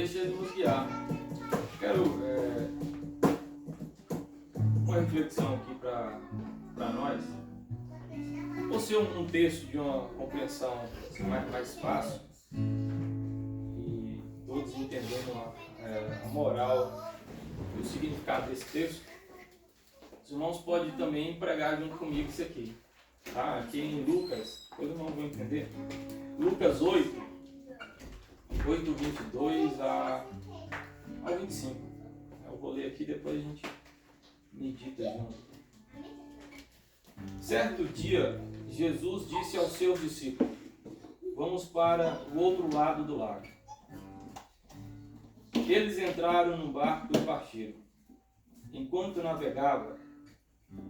deixa Ele nos guiar. Quero uma reflexão aqui para nós. Por ser um texto de uma compreensão assim, mais fácil, e todos entendendo a moral e o significado desse texto, os irmãos podem também pregar junto comigo isso aqui. Tá? Aqui em Lucas, depois os irmãos vão entender. Lucas 8, 22 ao 25. Eu vou ler aqui, depois a gente medita junto. Certo dia, Jesus disse aos seus discípulos: vamos para o outro lado do lago. Eles entraram num barco e partiram. Enquanto navegava,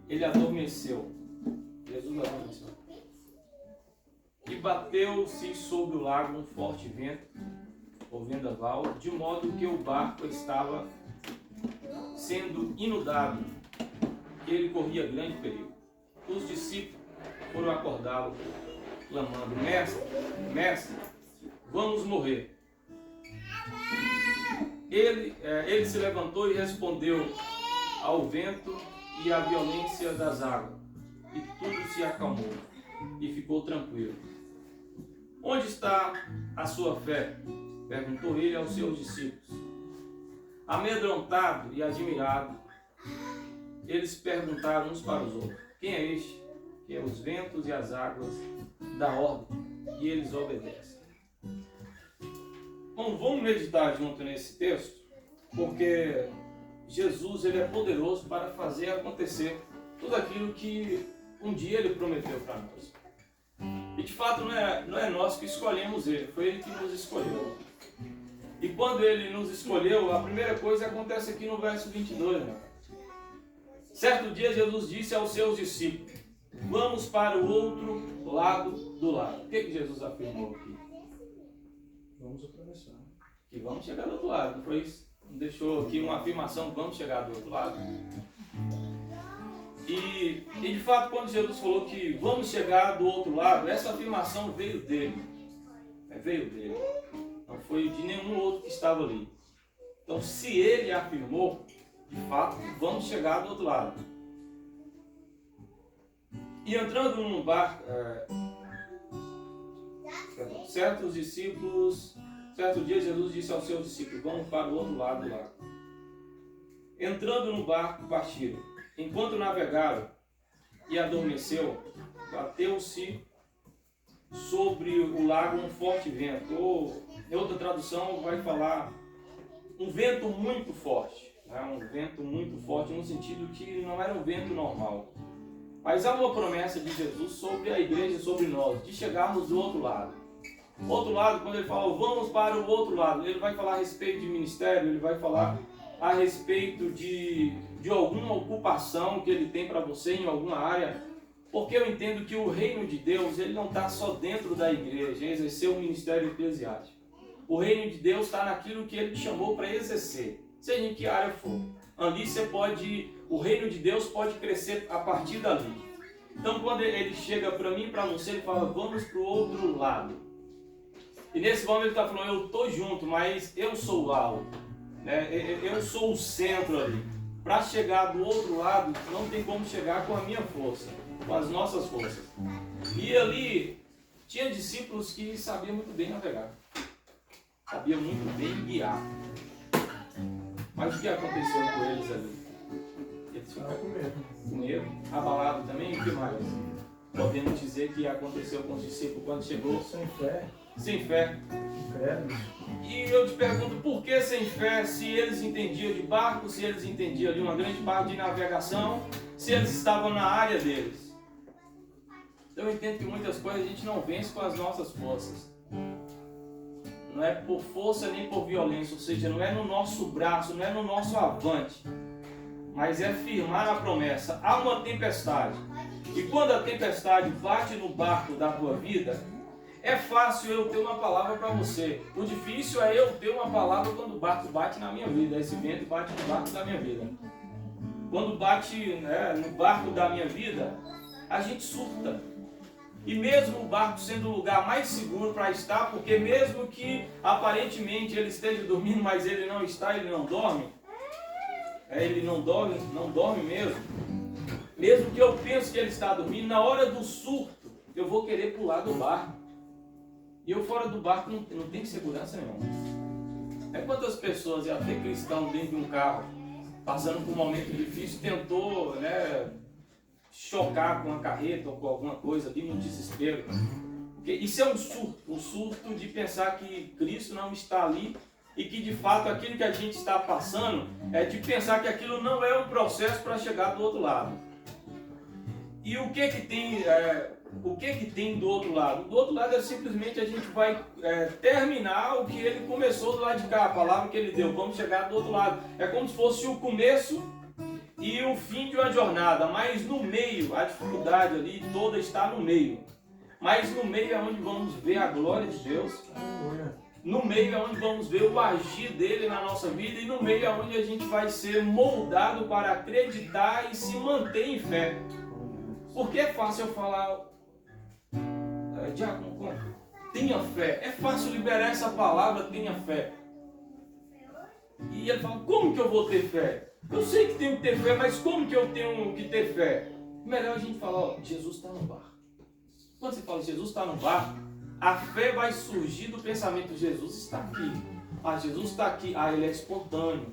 ele adormeceu. Jesus adormeceu. E bateu-se sobre o lago um forte vento, ou vendaval, de modo que o barco estava sendo inundado, que ele corria grande perigo. Os discípulos foram acordá-lo, clamando: Mestre, mestre, vamos morrer. Ele se levantou e respondeu ao vento e à violência das águas, e tudo se acalmou e ficou tranquilo. Onde está a sua fé? Perguntou ele aos seus discípulos. Amedrontado e admirado, eles perguntaram uns para os outros: quem é este que os ventos e as águas dá ordem e eles obedecem? Bom, vamos meditar junto nesse texto, porque Jesus ele é poderoso para fazer acontecer tudo aquilo que um dia ele prometeu para nós. E de fato não é nós que escolhemos ele, foi ele que nos escolheu. E quando ele nos escolheu, a primeira coisa acontece aqui no verso 22. Né? Certo dia Jesus disse aos seus discípulos: vamos para o outro lado do lago. O que Jesus afirmou aqui? Vamos atravessar. Que vamos chegar do outro lado. Não foi isso? Deixou aqui uma afirmação: vamos chegar do outro lado. E de fato, quando Jesus falou que vamos chegar do outro lado, essa afirmação veio dele. Veio dele. Não foi de nenhum outro que estava ali. Então, se ele afirmou, de fato, vamos chegar do outro lado. E entrando num barco, certo dia Jesus disse aos seus discípulos: vamos para o outro lado do lago. Entrando no barco, partiram. Enquanto navegaram e adormeceu, bateu-se sobre o lago um forte vento. Ou, em outra tradução, vai falar um vento muito forte. Né? Um vento muito forte no sentido que não era um vento normal. Mas há uma promessa de Jesus sobre a igreja, sobre nós, de chegarmos do outro lado. O outro lado, quando ele fala, vamos para o outro lado, ele vai falar a respeito de ministério, ele vai falar a respeito de alguma ocupação que ele tem para você em alguma área, porque eu entendo que o reino de Deus ele não está só dentro da igreja, exercer o ministério eclesiástico. O reino de Deus está naquilo que ele te chamou para exercer, seja em que área for. Ali você pode, o reino de Deus pode crescer a partir dali. Então quando ele chega para mim e para você, ele fala, vamos para o outro lado. E nesse momento ele está falando, eu estou junto, mas eu sou o alvo. Eu sou o centro ali. Para chegar do outro lado, não tem como chegar com a minha força, com as nossas forças. E ali tinha discípulos que sabiam muito bem navegar, sabiam muito bem guiar. Mas o que aconteceu com eles ali? Eles ficaram com medo, abalados também. O que mais? Podemos dizer que aconteceu com os discípulos quando chegou? Sem fé. Sem fé. Incrédulos. E eu te pergunto, por que sem fé, se eles entendiam de barco, se eles entendiam de uma grande parte de navegação, se eles estavam na área deles? Então eu entendo que muitas coisas a gente não vence com as nossas forças. Não é por força nem por violência, ou seja, não é no nosso braço, não é no nosso avante, mas é firmar a promessa. Há uma tempestade, e quando a tempestade bate no barco da tua vida, é fácil eu ter uma palavra para você. O difícil é eu ter uma palavra quando o barco bate na minha vida. Esse vento bate no barco da minha vida. Quando bate no barco da minha vida, a gente surta. E mesmo o barco sendo o lugar mais seguro para estar, porque mesmo que aparentemente ele esteja dormindo, mas ele não está, ele não dorme. Ele não dorme mesmo. Mesmo que eu pense que ele está dormindo, na hora do surto, eu vou querer pular do barco. E eu fora do barco não tem segurança nenhuma. Quantas pessoas, e até cristão dentro de um carro, passando por um momento difícil, tentou, chocar com a carreta ou com alguma coisa ali no desespero. Porque isso é um surto de pensar que Cristo não está ali e que de fato aquilo que a gente está passando é de pensar que aquilo não é um processo para chegar do outro lado. E o que que tem do outro lado? Do outro lado é simplesmente a gente vai terminar o que ele começou do lado de cá, a palavra que ele deu, vamos chegar do outro lado. É como se fosse o começo e o fim de uma jornada, mas no meio, a dificuldade ali toda está no meio. Mas no meio é onde vamos ver a glória de Deus. No meio é onde vamos ver o agir dele na nossa vida, e no meio é onde a gente vai ser moldado para acreditar e se manter em fé. Porque é fácil eu falar, Diácono, tenha fé. É fácil liberar essa palavra, tenha fé. E ele fala, como que eu vou ter fé? Eu sei que tenho que ter fé, mas como que eu tenho que ter fé? Melhor a gente falar, Jesus está no barco. Quando você fala Jesus está no barco, a fé vai surgir do pensamento, Jesus está aqui. Jesus está aqui. Ele é espontâneo.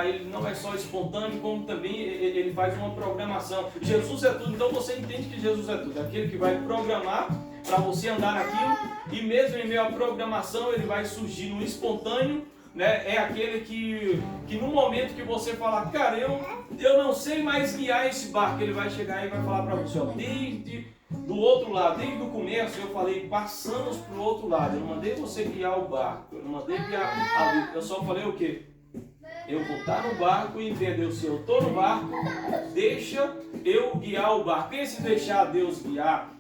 Ele não é só espontâneo, como também ele faz uma programação. Jesus é tudo, então você entende que Jesus é tudo. É aquele que vai programar para você andar naquilo, e mesmo em meio à programação ele vai surgir no espontâneo, É aquele que no momento que você falar, cara, eu não sei mais guiar esse barco, ele vai chegar e vai falar para você, desde do outro lado, desde o começo eu falei, passamos para o outro lado, eu não mandei você guiar o barco, eu não mandei guiar a vida, eu só falei o quê? Eu vou estar no barco e entender, se eu estou no barco, deixa eu guiar o barco. Esse deixar Deus guiar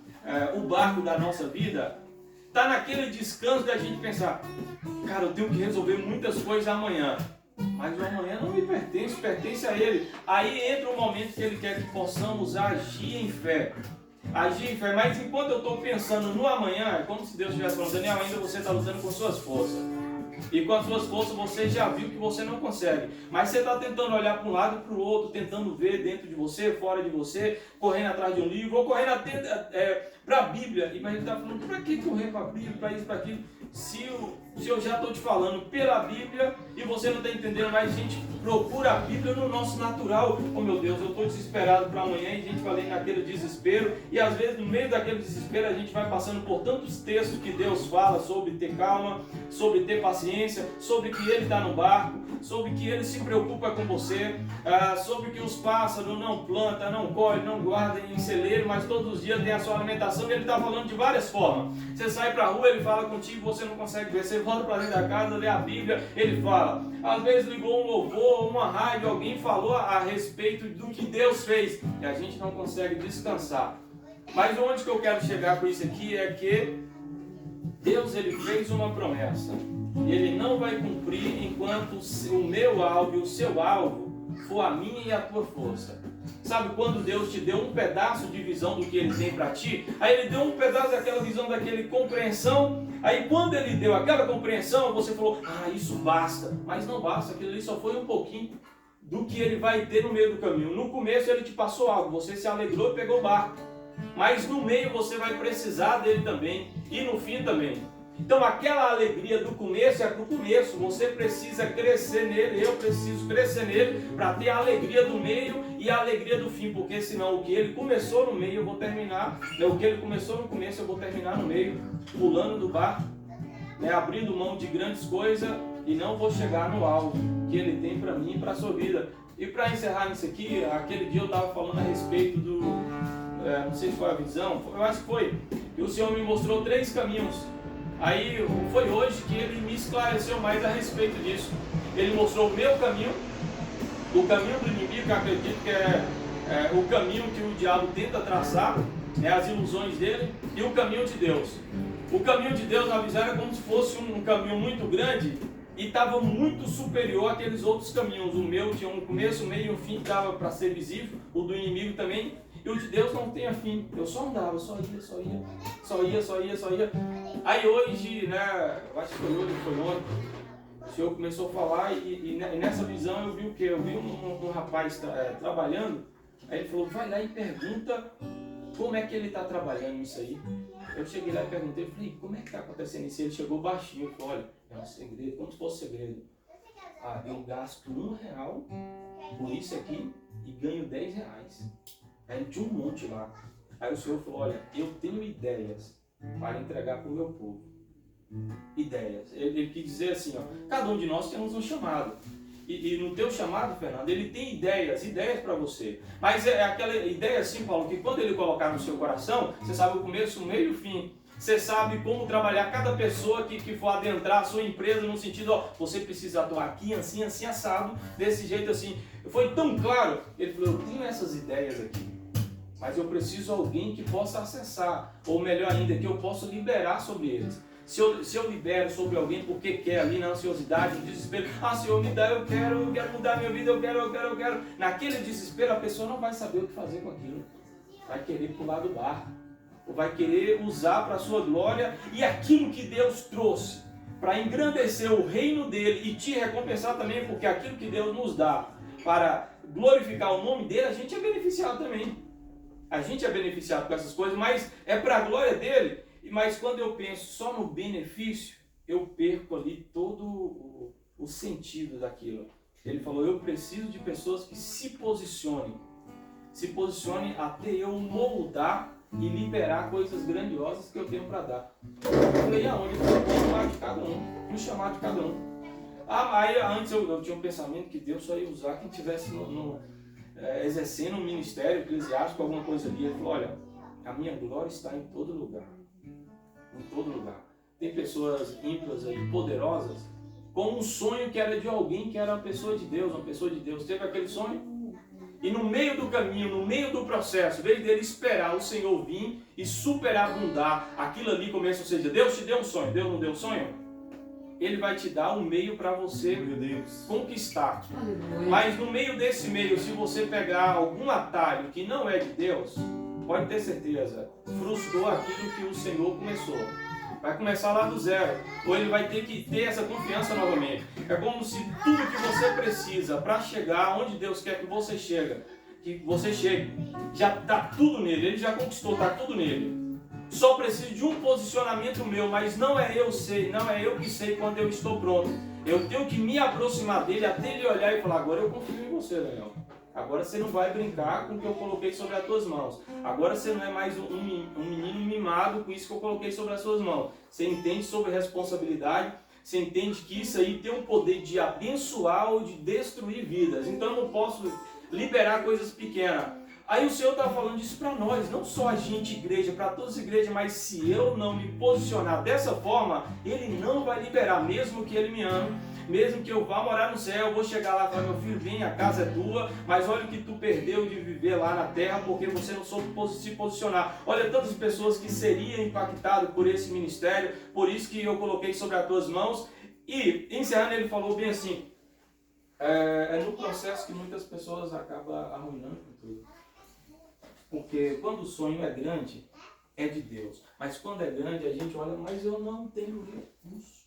o barco da nossa vida, está naquele descanso da gente pensar, cara, eu tenho que resolver muitas coisas amanhã, mas o amanhã não me pertence, pertence a Ele. Aí entra o momento que Ele quer que possamos agir em fé. Agir em fé, mas enquanto eu estou pensando no amanhã, é como se Deus estivesse falando, Daniel, ainda você está lutando com suas forças. E com as suas forças você já viu que você não consegue. Mas você está tentando olhar para um lado e para o outro, tentando ver dentro de você, fora de você, correndo atrás de um livro, ou correndo para a Bíblia. E mas ele está falando, para que correr para a Bíblia, para isso, para aquilo? Se eu já estou te falando pela Bíblia e você não está entendendo, mas a gente procura a Bíblia no nosso natural. Oh meu Deus, eu estou desesperado para amanhã, e a gente vai ler naquele desespero, e às vezes no meio daquele desespero a gente vai passando por tantos textos que Deus fala sobre ter calma, sobre ter paciência, sobre que Ele está no barco, sobre que Ele se preocupa com você, sobre que os pássaros não plantam, não colhem, não guardam em celeiro, mas todos os dias tem a sua alimentação. E Ele está falando de várias formas. Você sai para a rua, Ele fala contigo, você não consegue ver. Você volta para dentro da casa, lê a Bíblia, Ele fala. Às vezes ligou um louvor, uma rádio, alguém falou a respeito do que Deus fez, e a gente não consegue descansar. Mas onde que eu quero chegar com isso aqui é que Deus, Ele fez uma promessa, e Ele não vai cumprir enquanto o meu alvo e o seu alvo for a minha e a tua força. Sabe quando Deus te deu um pedaço de visão do que Ele tem para ti? Aí Ele deu um pedaço daquela visão, daquela compreensão. Aí quando Ele deu aquela compreensão, você falou, isso basta. Mas não basta, aquilo ali só foi um pouquinho do que Ele vai ter no meio do caminho. No começo Ele te passou algo, você se alegrou e pegou o barco. Mas no meio você vai precisar dele também, e no fim também. Então aquela alegria do começo é para o começo, você precisa crescer nele, eu preciso crescer nele para ter a alegria do meio e a alegria do fim, porque senão o que ele começou no meio eu vou terminar, o que ele começou no começo eu vou terminar no meio, pulando do barco, abrindo mão de grandes coisas, e não vou chegar no alvo que ele tem para mim e para a sua vida. E para encerrar nisso aqui, aquele dia eu estava falando a respeito do, não sei se foi a visão, eu acho que foi, e o Senhor me mostrou 3 caminhos. Aí foi hoje que Ele me esclareceu mais a respeito disso. Ele mostrou o meu caminho, o caminho do inimigo, que eu acredito que é o caminho que o diabo tenta traçar, as ilusões dele, e o caminho de Deus. O caminho de Deus, na visão, era como se fosse um caminho muito grande e estava muito superior àqueles outros caminhos. O meu tinha um começo, meio e um fim que dava para ser visível, o do inimigo também. E o de Deus não tem fim. Eu só andava, só ia. Aí hoje, né, eu acho que foi hoje, foi ontem, o Senhor começou a falar e nessa visão eu vi o quê? Eu vi um rapaz trabalhando, aí ele falou, vai lá e pergunta como é que ele está trabalhando nisso aí. Eu cheguei lá e perguntei, falei, como é que está acontecendo isso? Ele chegou baixinho, falou, olha, é um segredo, como se fosse segredo. Eu gasto R$1 por isso aqui e ganho R$10. Aí tinha um monte lá. Aí o Senhor falou, olha, eu tenho ideias para entregar para o meu povo. Ideias. Ele quis dizer assim, ó, cada um de nós temos um chamado. E no teu chamado, Fernando, ele tem ideias para você. Mas é aquela ideia assim, Paulo, que quando ele colocar no seu coração, você sabe o começo, o meio e o fim. Você sabe como trabalhar cada pessoa que for adentrar a sua empresa no sentido, ó, você precisa atuar aqui, assim, assado, desse jeito assim. Foi tão claro, ele falou, eu tenho essas ideias aqui, mas eu preciso de alguém que possa acessar, ou melhor ainda, que eu possa liberar sobre eles. Se eu libero sobre alguém porque quer ali na ansiosidade, no desespero, Senhor, me dá, eu quero mudar minha vida, eu quero. Naquele desespero a pessoa não vai saber o que fazer com aquilo. Vai querer pular do barco, ou vai querer usar para a sua glória e aquilo que Deus trouxe para engrandecer o reino dele e te recompensar também, porque aquilo que Deus nos dá para glorificar o nome dele, a gente é beneficiado também. A gente é beneficiado com essas coisas, mas é para a glória dele. Mas quando eu penso só no benefício, eu perco ali todo o sentido daquilo. Ele falou, eu preciso de pessoas que se posicionem até eu moldar e liberar coisas grandiosas que eu tenho para dar. Eu falei, aonde? No chamado de cada um. No chamado de cada um. Aí antes eu tinha um pensamento que Deus só ia usar quem estivesse exercendo um ministério eclesiástico, alguma coisa ali. Ele falou, olha, a minha glória está em todo lugar. Em todo lugar. Tem pessoas ímpias aí, poderosas, com um sonho que era de alguém que era uma pessoa de Deus, teve aquele sonho, e no meio do caminho, no meio do processo, em vez dele esperar o Senhor vir e superabundar aquilo ali começa, ou seja, Deus te deu um sonho, Deus não deu um sonho? Ele vai te dar um meio para você conquistar. Mas no meio desse meio, se você pegar algum atalho que não é de Deus, pode ter certeza, frustrou aquilo que o Senhor começou. Vai começar lá do zero. Ou ele vai ter que ter essa confiança novamente. É como se tudo que você precisa para chegar onde Deus quer que você chegue, já está tudo nele. Ele já conquistou, está tudo nele. Só preciso de um posicionamento meu, mas não é eu que sei quando eu estou pronto. Eu tenho que me aproximar dele até ele olhar e falar, agora eu confio em você, Daniel. Agora você não vai brincar com o que eu coloquei sobre as tuas mãos. Agora você não é mais um menino mimado com isso que eu coloquei sobre as suas mãos. Você entende sobre responsabilidade, você entende que isso aí tem um poder de abençoar ou de destruir vidas. Então eu não posso liberar coisas pequenas. Aí o Senhor está falando disso para nós, não só a gente, igreja, para todas as igrejas, mas se eu não me posicionar dessa forma, Ele não vai liberar, mesmo que Ele me ame. Mesmo que eu vá morar no céu, eu vou chegar lá e falar, meu filho, vem, a casa é tua, mas olha o que tu perdeu de viver lá na terra, porque você não soube se posicionar. Olha tantas pessoas que seriam impactadas por esse ministério, por isso que eu coloquei sobre as tuas mãos. E, encerrando, ele falou bem assim, é no processo que muitas pessoas acabam arruinando tudo. Porque quando o sonho é grande, é de Deus. Mas quando é grande, a gente olha, mas eu não tenho recurso.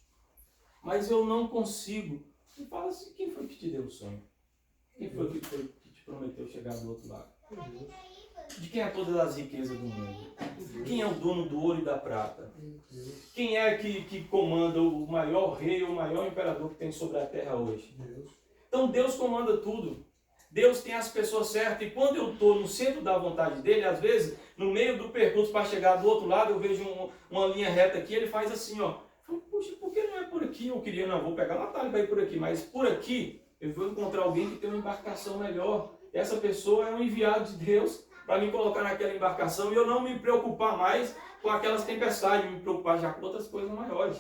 Mas eu não consigo. E fala assim, quem foi que te deu o sonho? Quem foi que te prometeu chegar do outro lado? De quem é todas as riquezas do mundo? Quem é o dono do ouro e da prata? Quem é que comanda o maior rei, o maior imperador que tem sobre a terra hoje? Então Deus comanda tudo. Deus tem as pessoas certas. E quando eu estou no centro da vontade dele, às vezes, no meio do percurso para chegar do outro lado, eu vejo uma linha reta aqui, ele faz assim, ó. Puxa, por que não é por aqui? Eu queria, não, vou pegar um atalho para ir por aqui, mas por aqui eu vou encontrar alguém que tem uma embarcação melhor. Essa pessoa é um enviado de Deus para me colocar naquela embarcação e eu não me preocupar mais com aquelas tempestades, me preocupar já com outras coisas maiores.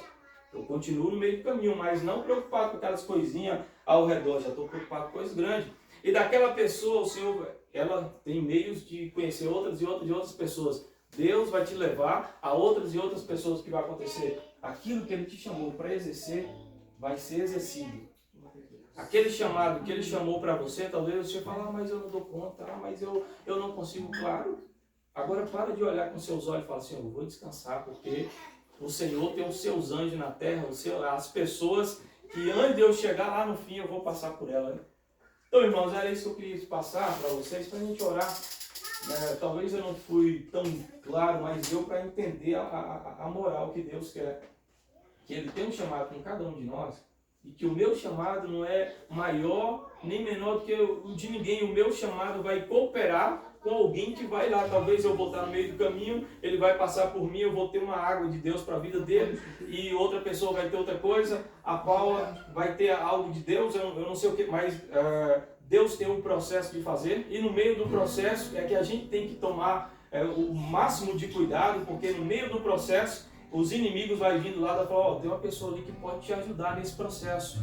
Eu continuo no meio do caminho, mas não preocupado com aquelas coisinhas ao redor, já estou preocupado com coisas grandes. E daquela pessoa, o Senhor, ela tem meios de conhecer outras e outras pessoas. Deus vai te levar a outras e outras pessoas que vai acontecer. Aquilo que Ele te chamou para exercer vai ser exercido. Aquele chamado que Ele chamou para você, talvez você fale, mas eu não dou conta, mas eu não consigo, claro. Agora para de olhar com seus olhos e fala, Senhor, eu vou descansar, porque o Senhor tem os seus anjos na terra, as pessoas que antes de eu chegar lá no fim, eu vou passar por ela. Então, irmãos, era isso que eu queria passar para vocês, para a gente orar. Talvez eu não fui tão claro, mas deu para entender a moral que Deus quer. Que Ele tem um chamado com cada um de nós. E que o meu chamado não é maior nem menor do que o de ninguém. O meu chamado vai cooperar com alguém que vai lá. Talvez eu vou estar no meio do caminho, ele vai passar por mim, eu vou ter uma água de Deus para a vida dele. E outra pessoa vai ter outra coisa. A Paula vai ter algo de Deus, eu não sei o que, mas Deus tem um processo de fazer. E no meio do processo é que a gente tem que tomar o máximo de cuidado, porque no meio do processo os inimigos vão vindo lá e falar, tem uma pessoa ali que pode te ajudar nesse processo.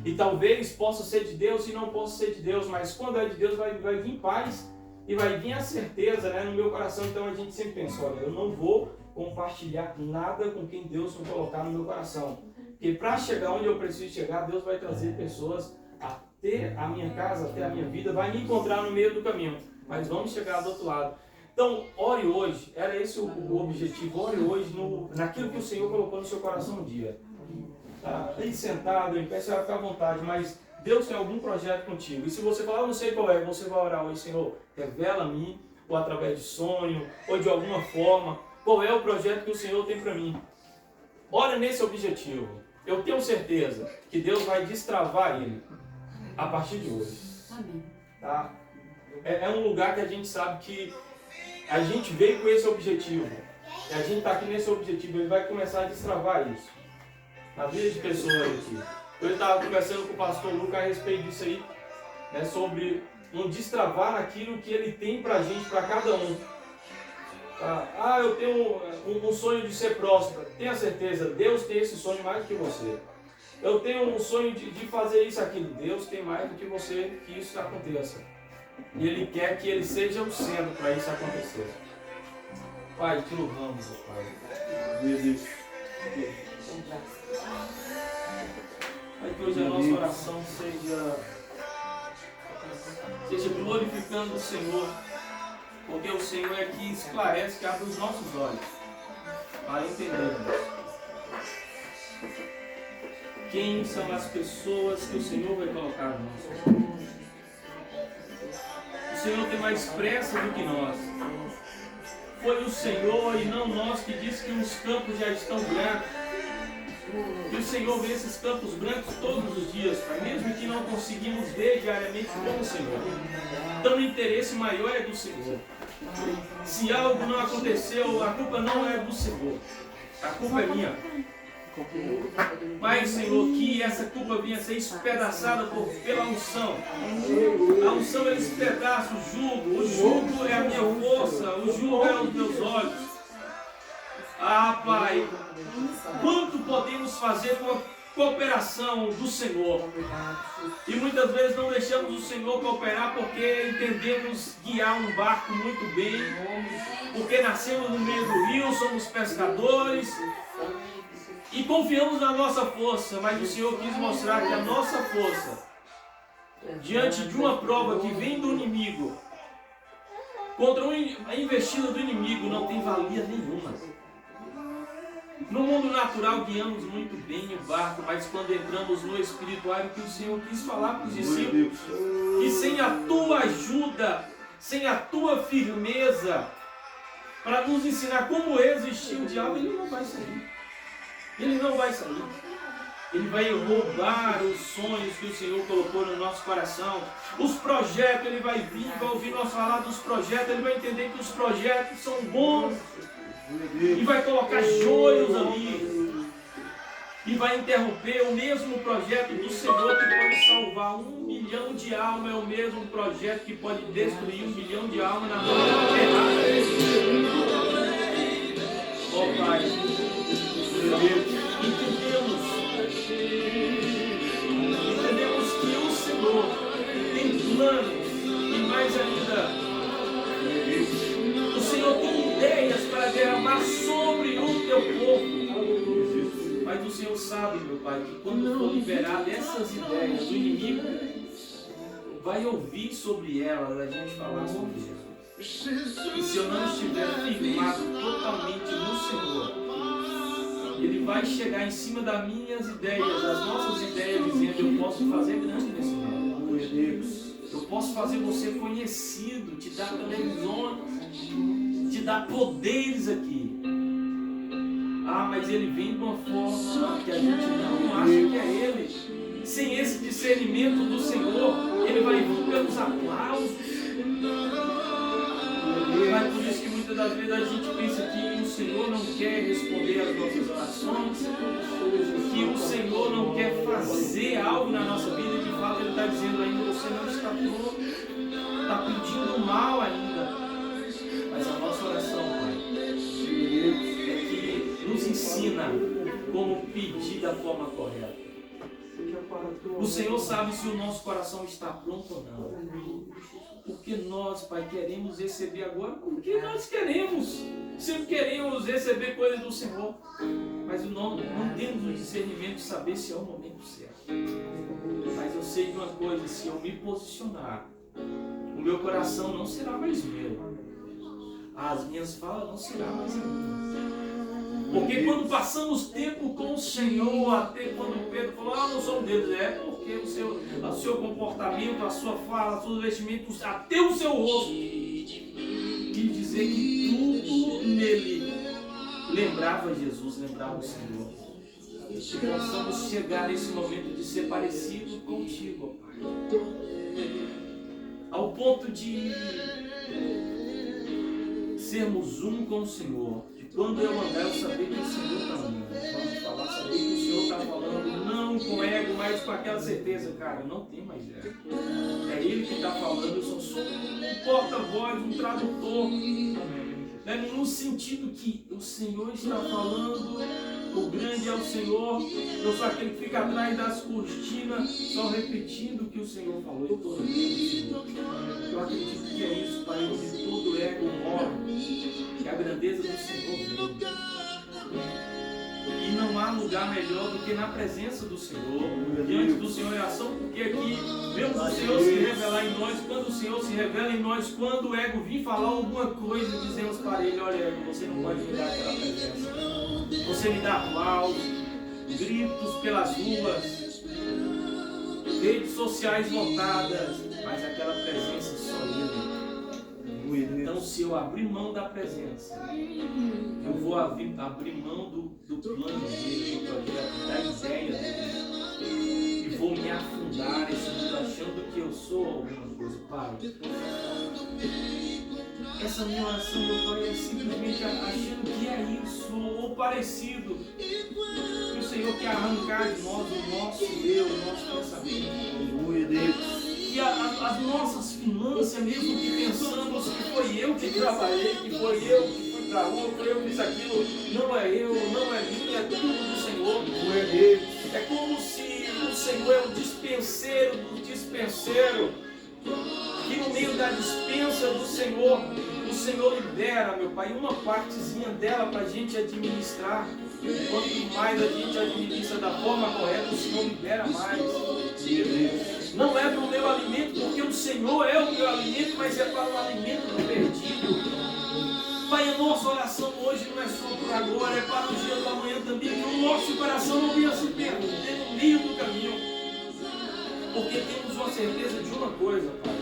E talvez possa ser de Deus e não possa ser de Deus, mas quando é de Deus vai vir paz e vai vir a certeza, no meu coração. Então a gente sempre pensa, olha, eu não vou compartilhar nada com quem Deus não colocar no meu coração. Porque para chegar onde eu preciso chegar, Deus vai trazer pessoas até a minha casa, até a minha vida, vai me encontrar no meio do caminho. Mas vamos chegar do outro lado. Então, ore hoje, era esse o objetivo, ore hoje naquilo que o Senhor colocou no seu coração um dia. Tá? Aí sentado, em pé, você vai ficar à vontade, mas Deus tem algum projeto contigo. E se você falar, eu não sei qual é, você vai orar hoje, Senhor, revela a mim, ou através de sonho, ou de alguma forma, qual é o projeto que o Senhor tem para mim. Ora nesse objetivo. Eu tenho certeza que Deus vai destravar ele a partir de hoje. Tá? É um lugar que a gente sabe que a gente veio com esse objetivo. E a gente está aqui nesse objetivo. Ele vai começar a destravar isso na vida de pessoas aqui. Eu estava conversando com o pastor Lucas a respeito disso aí, sobre um destravar naquilo que ele tem para a gente, para cada um. Tá? Eu tenho um sonho de ser próspero. Tenha certeza, Deus tem esse sonho mais do que você. Eu tenho um sonho de fazer isso, aquilo. Deus tem mais do que você, que isso aconteça. E Ele quer que Ele seja o centro para isso acontecer. Pai, te louvamos, Pai. Meu Deus. Pai, que hoje a nossa oração seja glorificando o Senhor, porque o Senhor é que esclarece, que abre os nossos olhos para entendermos quem são as pessoas que o Senhor vai colocar no nosso coração. O Senhor tem mais pressa do que nós. Foi o Senhor e não nós que disse que os campos já estão brancos. E o Senhor vê esses campos brancos todos os dias, mesmo que não conseguimos ver diariamente com o Senhor. Então o interesse maior é do Senhor. Se algo não aconteceu, a culpa não é do Senhor. A culpa é minha. Mas, Senhor, que essa culpa venha a ser espedaçada pela unção. A unção é despedaça o jugo. O jugo é a minha força. O jugo é os meus olhos. Pai, quanto podemos fazer com a cooperação do Senhor? E muitas vezes não deixamos o Senhor cooperar porque entendemos guiar um barco muito bem, porque nascemos no meio do rio, somos pescadores e confiamos na nossa força, mas o Senhor quis mostrar que a nossa força, diante de uma prova que vem do inimigo, contra a investida do inimigo, não tem valia nenhuma. No mundo natural guiamos muito bem o barco, mas quando entramos no espiritual, o que o Senhor quis falar para os discípulos, que sem a tua ajuda, sem a tua firmeza, para nos ensinar como resistir o diabo, ele não vai sair. Ele não vai sair. Ele vai roubar os sonhos que o Senhor colocou no nosso coração. Os projetos, ele vai vir, vai ouvir nós falar dos projetos, ele vai entender que os projetos são bons. E vai colocar joios ali. E vai interromper o mesmo projeto do Senhor que pode salvar 1 milhão de almas. É o mesmo projeto que pode destruir 1 milhão de almas na mão errada. Oh Pai, entendemos que o Senhor tem planos e mais ainda, o Senhor tem ideias para derramar sobre o teu povo, mas o Senhor sabe, meu Pai, que quando for liberado essas ideias, o inimigo vai ouvir sobre elas a gente falar sobre Jesus. E se eu não estiver firmado totalmente no Senhor, Ele vai chegar em cima das minhas ideias, das nossas ideias, dizendo: eu posso fazer grande nesse nome. Eu posso fazer você conhecido, te dar televisões, te dar poderes aqui. Ah, mas ele vem de uma forma que a gente não acha que é ele. Sem esse discernimento do Senhor, ele vai vir pelos aplausos. Mas por isso que muitas das vezes a gente pensa que o Senhor não quer responder às nossas orações, que o Senhor não quer fazer algo na nossa vida, e de fato Ele está dizendo ainda: você não está pronto, está pedindo mal ainda. Mas a nossa oração, Pai, é que nos ensina como pedir da forma correta. O Senhor sabe se o nosso coração está pronto ou não. Porque nós, Pai, queremos receber agora, porque nós queremos. Sempre queremos receber coisas do Senhor. Mas não temos o discernimento de saber se é o momento certo. Mas eu sei de uma coisa: se eu me posicionar, o meu coração não será mais meu. As minhas falas não serão mais minhas. Porque quando passamos tempo com o Senhor, até quando Pedro falou: não sou um deles, é porque o seu comportamento, a sua fala, os seus vestimentos, até o seu rosto, quis dizer que tudo nele lembrava Jesus, lembrava o Senhor. Que possamos chegar nesse momento de ser parecido contigo, Pai, ao ponto de sermos um com o Senhor. Quando eu andar, eu saber que o Senhor está andando. Quando falar, saber que o Senhor está falando, não com ego, mas com aquela certeza: cara, não tem mais ego. É Ele que está falando, eu só sou um porta-voz, um tradutor. No sentido que o Senhor está falando, o grande é o Senhor, eu sou aquele que fica atrás das cortinas, só repetindo o que o Senhor falou. Eu estou repetindo. Eu acredito que é isso, Pai, onde todo ego morre. Que a grandeza do Senhor vem. E não há lugar melhor do que na presença do Senhor, diante do Senhor em ação, porque aqui vemos o Senhor se revelar em nós. Quando o Senhor se revela em nós, quando o ego vir falar alguma coisa, dizemos para ele: olha, ego, você não pode me dar aquela presença. Você me dá aplausos, gritos pelas ruas, redes sociais lotadas, mas aquela presença só ele. Então, se eu abrir mão da presença, eu vou abrir mão do plano dele, do projeto, da ideia dele, e vou me afundar nesse mundo achando que eu sou alguma coisa. Pai, essa minha oração, meu Pai, é simplesmente achando que é isso, ou parecido, que o Senhor quer arrancar de nós o nosso eu, o nosso pensamento. Que as nossas finanças, mesmo que pensamos que foi eu que trabalhei, que foi eu que fui para a rua, foi eu que fiz aquilo, não é eu, não é minha, é tudo do Senhor. É como se o Senhor é o dispenseiro do dispenseiro, que no meio da dispensa do Senhor, o Senhor libera, meu Pai, uma partezinha dela para a gente administrar. Quanto mais a gente administra da forma correta, o Senhor libera mais. Não é para o meu alimento, porque o Senhor é o meu alimento, mas é para o alimento do perdido. Pai, a nossa oração hoje não é só por agora, é para o dia do amanhã também, que o nosso coração não venha se perder no meio do caminho. Porque temos uma certeza de uma coisa, Pai: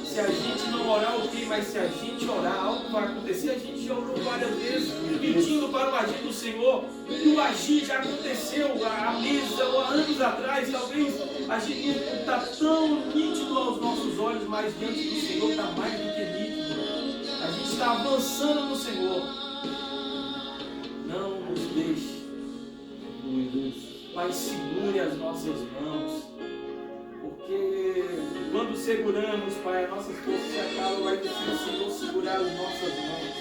se a gente não orar, ok, mas se a gente orar, algo vai acontecer. A gente já orou várias vezes pedindo para o agir do Senhor, e o agir já aconteceu há meses, há anos atrás. Talvez a gente não está tão nítido aos nossos olhos, mas diante do Senhor está mais do que nítido. A gente está avançando no Senhor. Não nos deixe, Pai, segure as nossas mãos. Porque quando seguramos, Pai, as nossas forças se acabam, vai ter que o Senhor segurar as nossas mãos.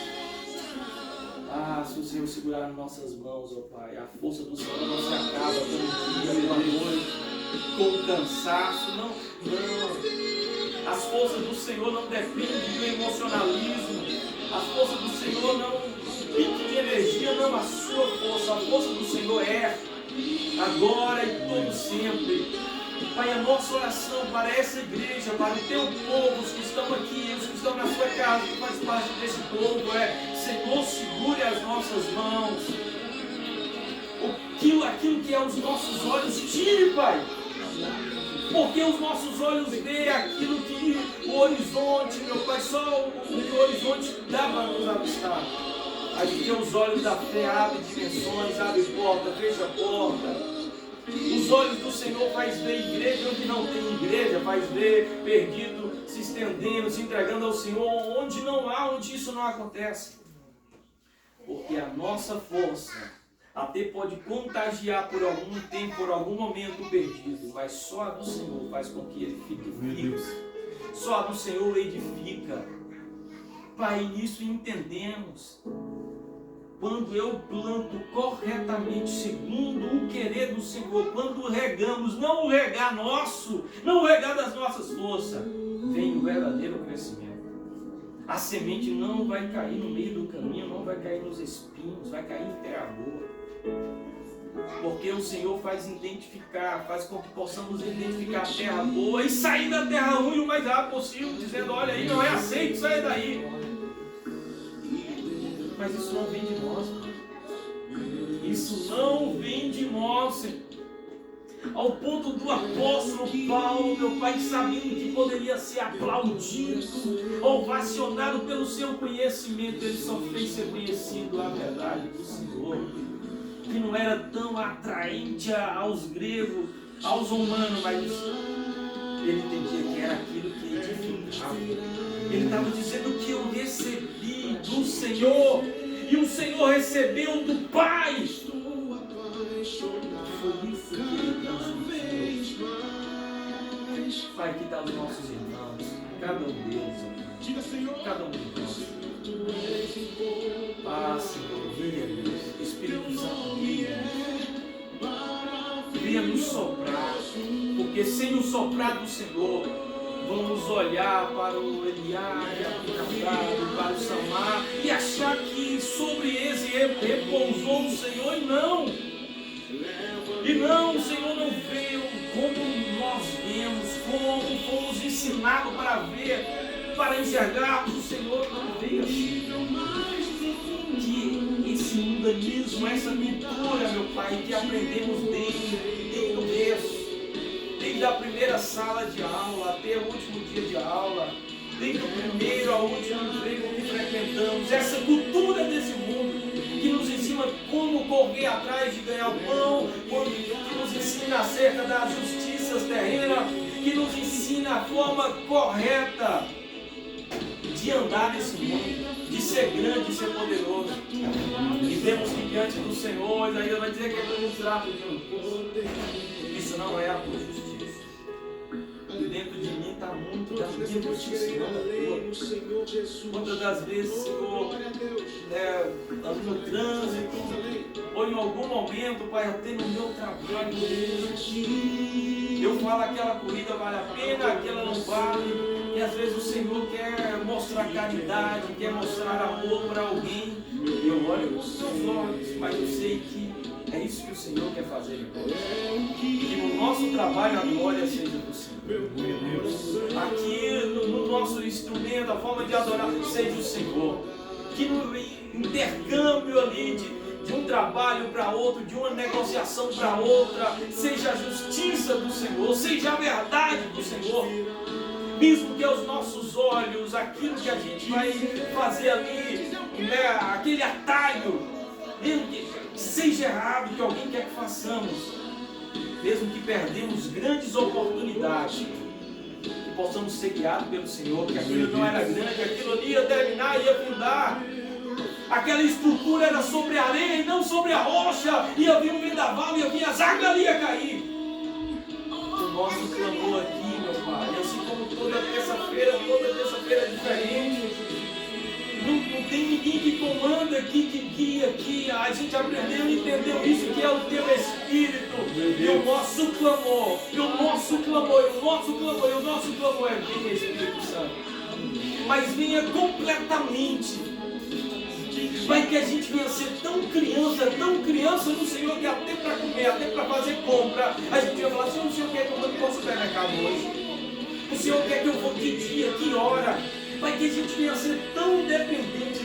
Ah, se o Senhor segurar as nossas mãos, ó Pai, a força do Senhor não se acaba todo dia, pela noite, com cansaço, não. As forças do Senhor não dependem do emocionalismo. As forças do Senhor não pique de energia, não a sua força. A força do Senhor é agora e todo sempre. Pai, a nossa oração para essa igreja, para o teu povo, os que estão aqui, os que estão na sua casa, que faz parte desse povo, é: Senhor, segure as nossas mãos. Aquilo que é os nossos olhos, tire, Pai. Porque os nossos olhos veem aquilo que o horizonte, meu Pai, só o horizonte dá para nos avistar. Mas que os olhos da fé abrem dimensões, abrem porta, fecha porta. Os olhos do Senhor faz ver igreja onde não tem igreja, faz ver perdido se estendendo, se entregando ao Senhor, onde não há, onde isso não acontece. Porque a nossa força até pode contagiar por algum tempo, por algum momento perdido, mas só a do Senhor faz com que ele fique vivo. Só a do Senhor edifica. Pai, nisso entendemos. Quando eu planto corretamente, segundo o querer do Senhor, quando regamos, não o regar nosso, não o regar das nossas forças, vem o verdadeiro crescimento. A semente não vai cair no meio do caminho, não vai cair nos espinhos, vai cair em terra boa. Porque o Senhor faz identificar, faz com que possamos identificar a terra boa e sair da terra ruim o mais rápido possível, dizendo: olha aí, não é aceito, sai daí. Mas isso não vem de nós. Isso não vem de nós. Ao ponto do apóstolo Paulo, meu Pai, sabendo que poderia ser aplaudido, ovacionado pelo seu conhecimento, ele só fez ser conhecido a verdade do Senhor, que não era tão atraente aos gregos, aos humanos, mas ele entendia que era aquilo que edificava. Ele estava dizendo que eu recebi do Senhor, e o Senhor recebeu do Pai. Foi isso que ele transmitiu. Pai, que tal os nossos irmãos, cada um deles, cada um de nós. Ah, Senhor, venha, Deus, Espírito Santo, venha nos soprar, porque sem o soprar do Senhor, vamos olhar para o Eliade, para o Samar, e achar que sobre esse repousou o Senhor, e não, o Senhor não veio como nós vemos, como fomos ensinados para ver, para enxergarmos. O Senhor não veio assim. Que esse mundanismo, essa cultura, meu Pai, que aprendemos desde o berço, desde a primeira sala de aula até o último dia de aula, desde o primeiro ao último emprego que frequentamos, essa cultura desse mundo que nos ensina como correr atrás de ganhar o pão, que nos ensina acerca das justiças terrenas, que nos ensina a forma correta de andar nesse mundo, de ser grande, de ser poderoso. E vemos que diante do Senhor ainda vai dizer que é um trato de um. Isso não é a tua justiça. E dentro de mim está muito da minha justiça, não da tua. Quantas das vezes, Senhor, ando no trânsito, ou em algum momento, Pai, até no meu trabalho, eu falo: aquela corrida vale a pena, aquela não vale. E às vezes o Senhor quer mostrar caridade, quer mostrar amor para alguém. E eu olho com os meus olhos, mas eu sei que é isso que o Senhor quer fazer em nós. Que no nosso trabalho a glória seja do Senhor. Aqui no nosso instrumento, a forma de adorar seja o Senhor. Que no intercâmbio ali de um trabalho para outro, de uma negociação para outra, seja a justiça do Senhor, seja a verdade do Senhor. Mesmo que aos nossos olhos, aquilo que a gente vai fazer ali, aquele atalho, mesmo que seja errado, que alguém quer que façamos, mesmo que perdemos grandes oportunidades, que possamos ser guiados pelo Senhor, que aquilo não era grande, aquilo ali ia terminar, ia afundar. Aquela estrutura era sobre a areia e não sobre a rocha, ia vir um vendaval, ia vir as águas ali, ia cair. O nosso clamor aqui, meu Pai, assim como toda terça-feira é diferente. Não tem ninguém que comanda aqui, que guia aqui. A gente aprendeu e entendeu isso, que é o teu Espírito. E o nosso clamor, é: venha, Espírito Santo. Mas venha completamente. Vai que a gente venha ser tão criança no Senhor, que até para comer, até para fazer compra, a gente vai falar: Senhor, o Senhor quer que eu vou para o supermercado hoje? O Senhor quer que eu vou que dia, que hora? Vai que a gente venha ser tão dependente,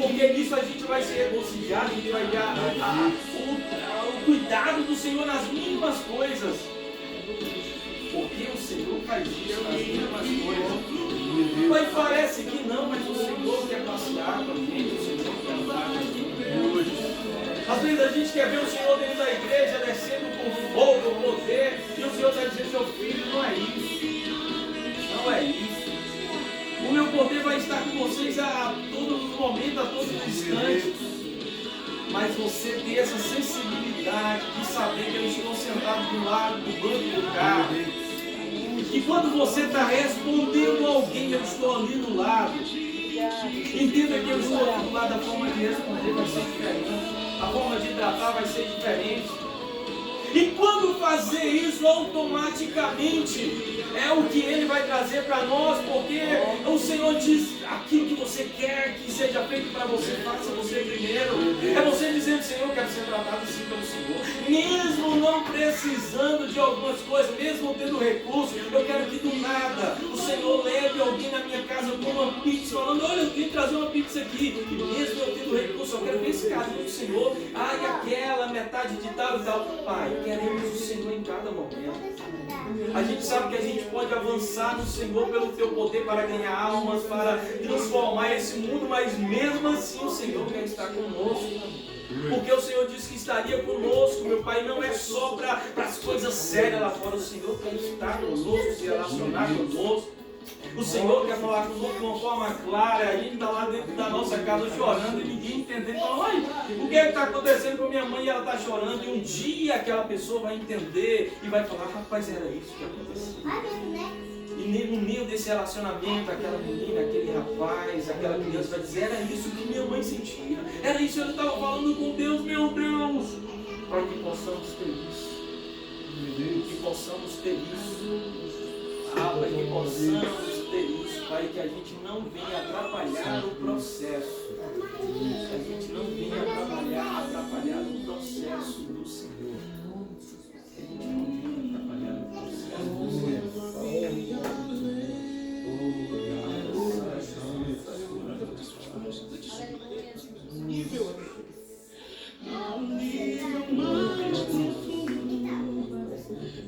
porque nisso a gente vai se regozijar, a gente vai ver o cuidado do Senhor nas mínimas coisas. Porque o Senhor faz isso nas mínimas coisas. Mas parece que não, mas o Senhor quer passear com a gente, o Senhor quer andar com a gente. Às vezes a gente quer ver o Senhor dentro da igreja descendo com fogo, poder, e o Senhor está dizendo: seu filho, não é isso. Não é isso. O meu poder vai estar com vocês a todo momento, a todo instante. Mas você ter essa sensibilidade de saber que eu estou sentado do lado do banco do carro. E quando você está respondendo a alguém, eu estou ali do lado. Entenda que eu estou ali do lado, a forma de responder vai ser diferente. A forma de tratar vai ser diferente. E quando fazer isso, automaticamente é o que Ele vai trazer para nós, porque o Senhor diz: aquilo que você quer que seja feito para você, faça você primeiro. É você dizendo: Senhor, eu quero ser tratado assim pelo Senhor, mesmo não precisando de algumas coisas, mesmo tendo recursos. Eu quero que do nada o Senhor leve alguém na minha casa com uma pizza, falando: olha, eu vim trazer uma pizza aqui, e mesmo eu tendo recurso, eu quero ver esse carinho do Senhor. E aquela metade de tal e tal. Pai, queremos o Senhor em cada momento. A gente sabe que a gente pode avançar no Senhor pelo teu poder para ganhar almas, para transformar esse mundo, mas mesmo assim o Senhor quer estar conosco. Porque o Senhor disse que estaria conosco, meu Pai, não é só para as coisas sérias lá fora. O Senhor quer estar conosco, se relacionar conosco. O Senhor quer falar conosco de uma forma clara. A gente está lá dentro da nossa casa chorando e ninguém entendendo. Fala: ai, o que está acontecendo com minha mãe? E ela está chorando. E um dia aquela pessoa vai entender e vai falar: rapaz, era isso que aconteceu. E no meio desse relacionamento, aquela menina, aquele rapaz, aquela criança vai dizer: era isso que minha mãe sentia. Era isso que eu estava falando com Deus, meu Deus. Para que possamos ter isso. Que possamos ter isso. Para que possamos ter isso, Pai, que a gente não venha atrapalhar o processo. Que a gente não venha atrapalhar o processo do Senhor. Que a gente não venha atrapalhar o processo do Senhor.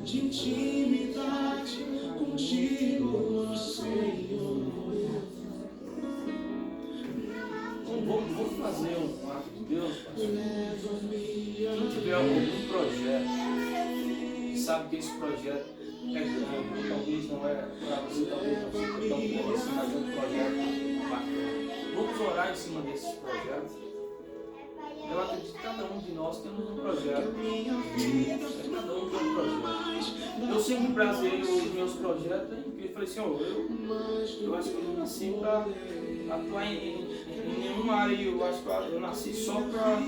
De intimidade contigo, Senhor. Vamos fazer um ato de Deus, pastor. Quem tiver algum projeto, sabe que esse projeto é grande, talvez não é para você, talvez não seja tão bom assim, mas é um projeto bacana. Vamos orar em cima desses projetos. Eu acredito que cada um de nós temos um projeto. Cada um tem um projeto. Eu sempre baseei os meus projetos em falei: Senhor, eu acho que eu não nasci para atuar em nenhuma área. Eu acho que eu nasci só para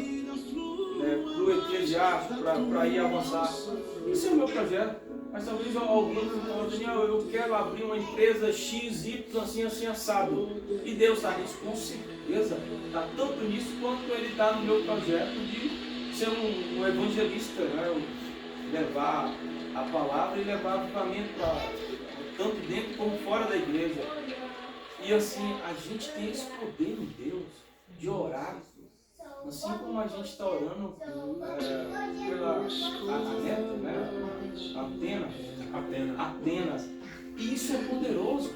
o eclesiástico, para ir avançar. Esse é o meu projeto. Mas talvez alguém fale: Daniel, eu quero abrir uma empresa X, Y, assim, assado. E Deus está nisso, com certeza. Está tanto nisso quanto Ele está no meu projeto de ser um evangelista, né? Levar a palavra e levar avivamento tanto dentro como fora da igreja. E assim, a gente tem esse poder em Deus de orar. Assim como a gente está orando pela Neta, né? Atenas. E isso é poderoso.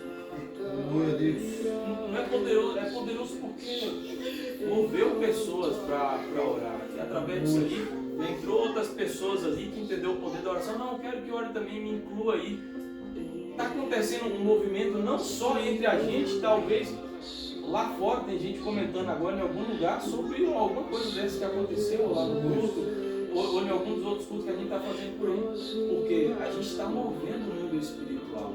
Não é poderoso, é poderoso porque moveu pessoas para orar. E através disso aí, entrou outras pessoas ali que entenderam o poder da oração. Não, eu quero que ore também, me inclua aí. Está acontecendo um movimento não só entre a gente, talvez lá fora tem gente comentando agora em algum lugar sobre alguma coisa dessa que aconteceu lá no culto, ou em alguns dos outros cultos que a gente está fazendo por aí. Porque a gente está movendo o mundo espiritual.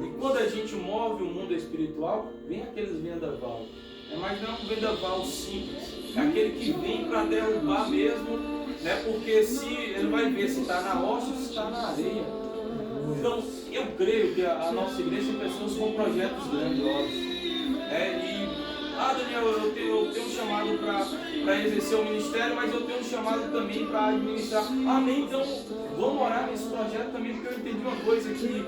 E quando a gente move o mundo espiritual, vem aqueles vendaval. Mas não é um vendaval simples. É aquele que vem para derrubar mesmo, né? Porque se ele vai ver se está na rocha ou se está na areia. Então, eu creio que a nossa igreja tem pessoas com projetos grandiosos. E Ah, Daniel, eu tenho um chamado para exercer o ministério, mas eu tenho um chamado também para administrar. Amém, então vamos orar nesse projeto também, porque eu entendi uma coisa, que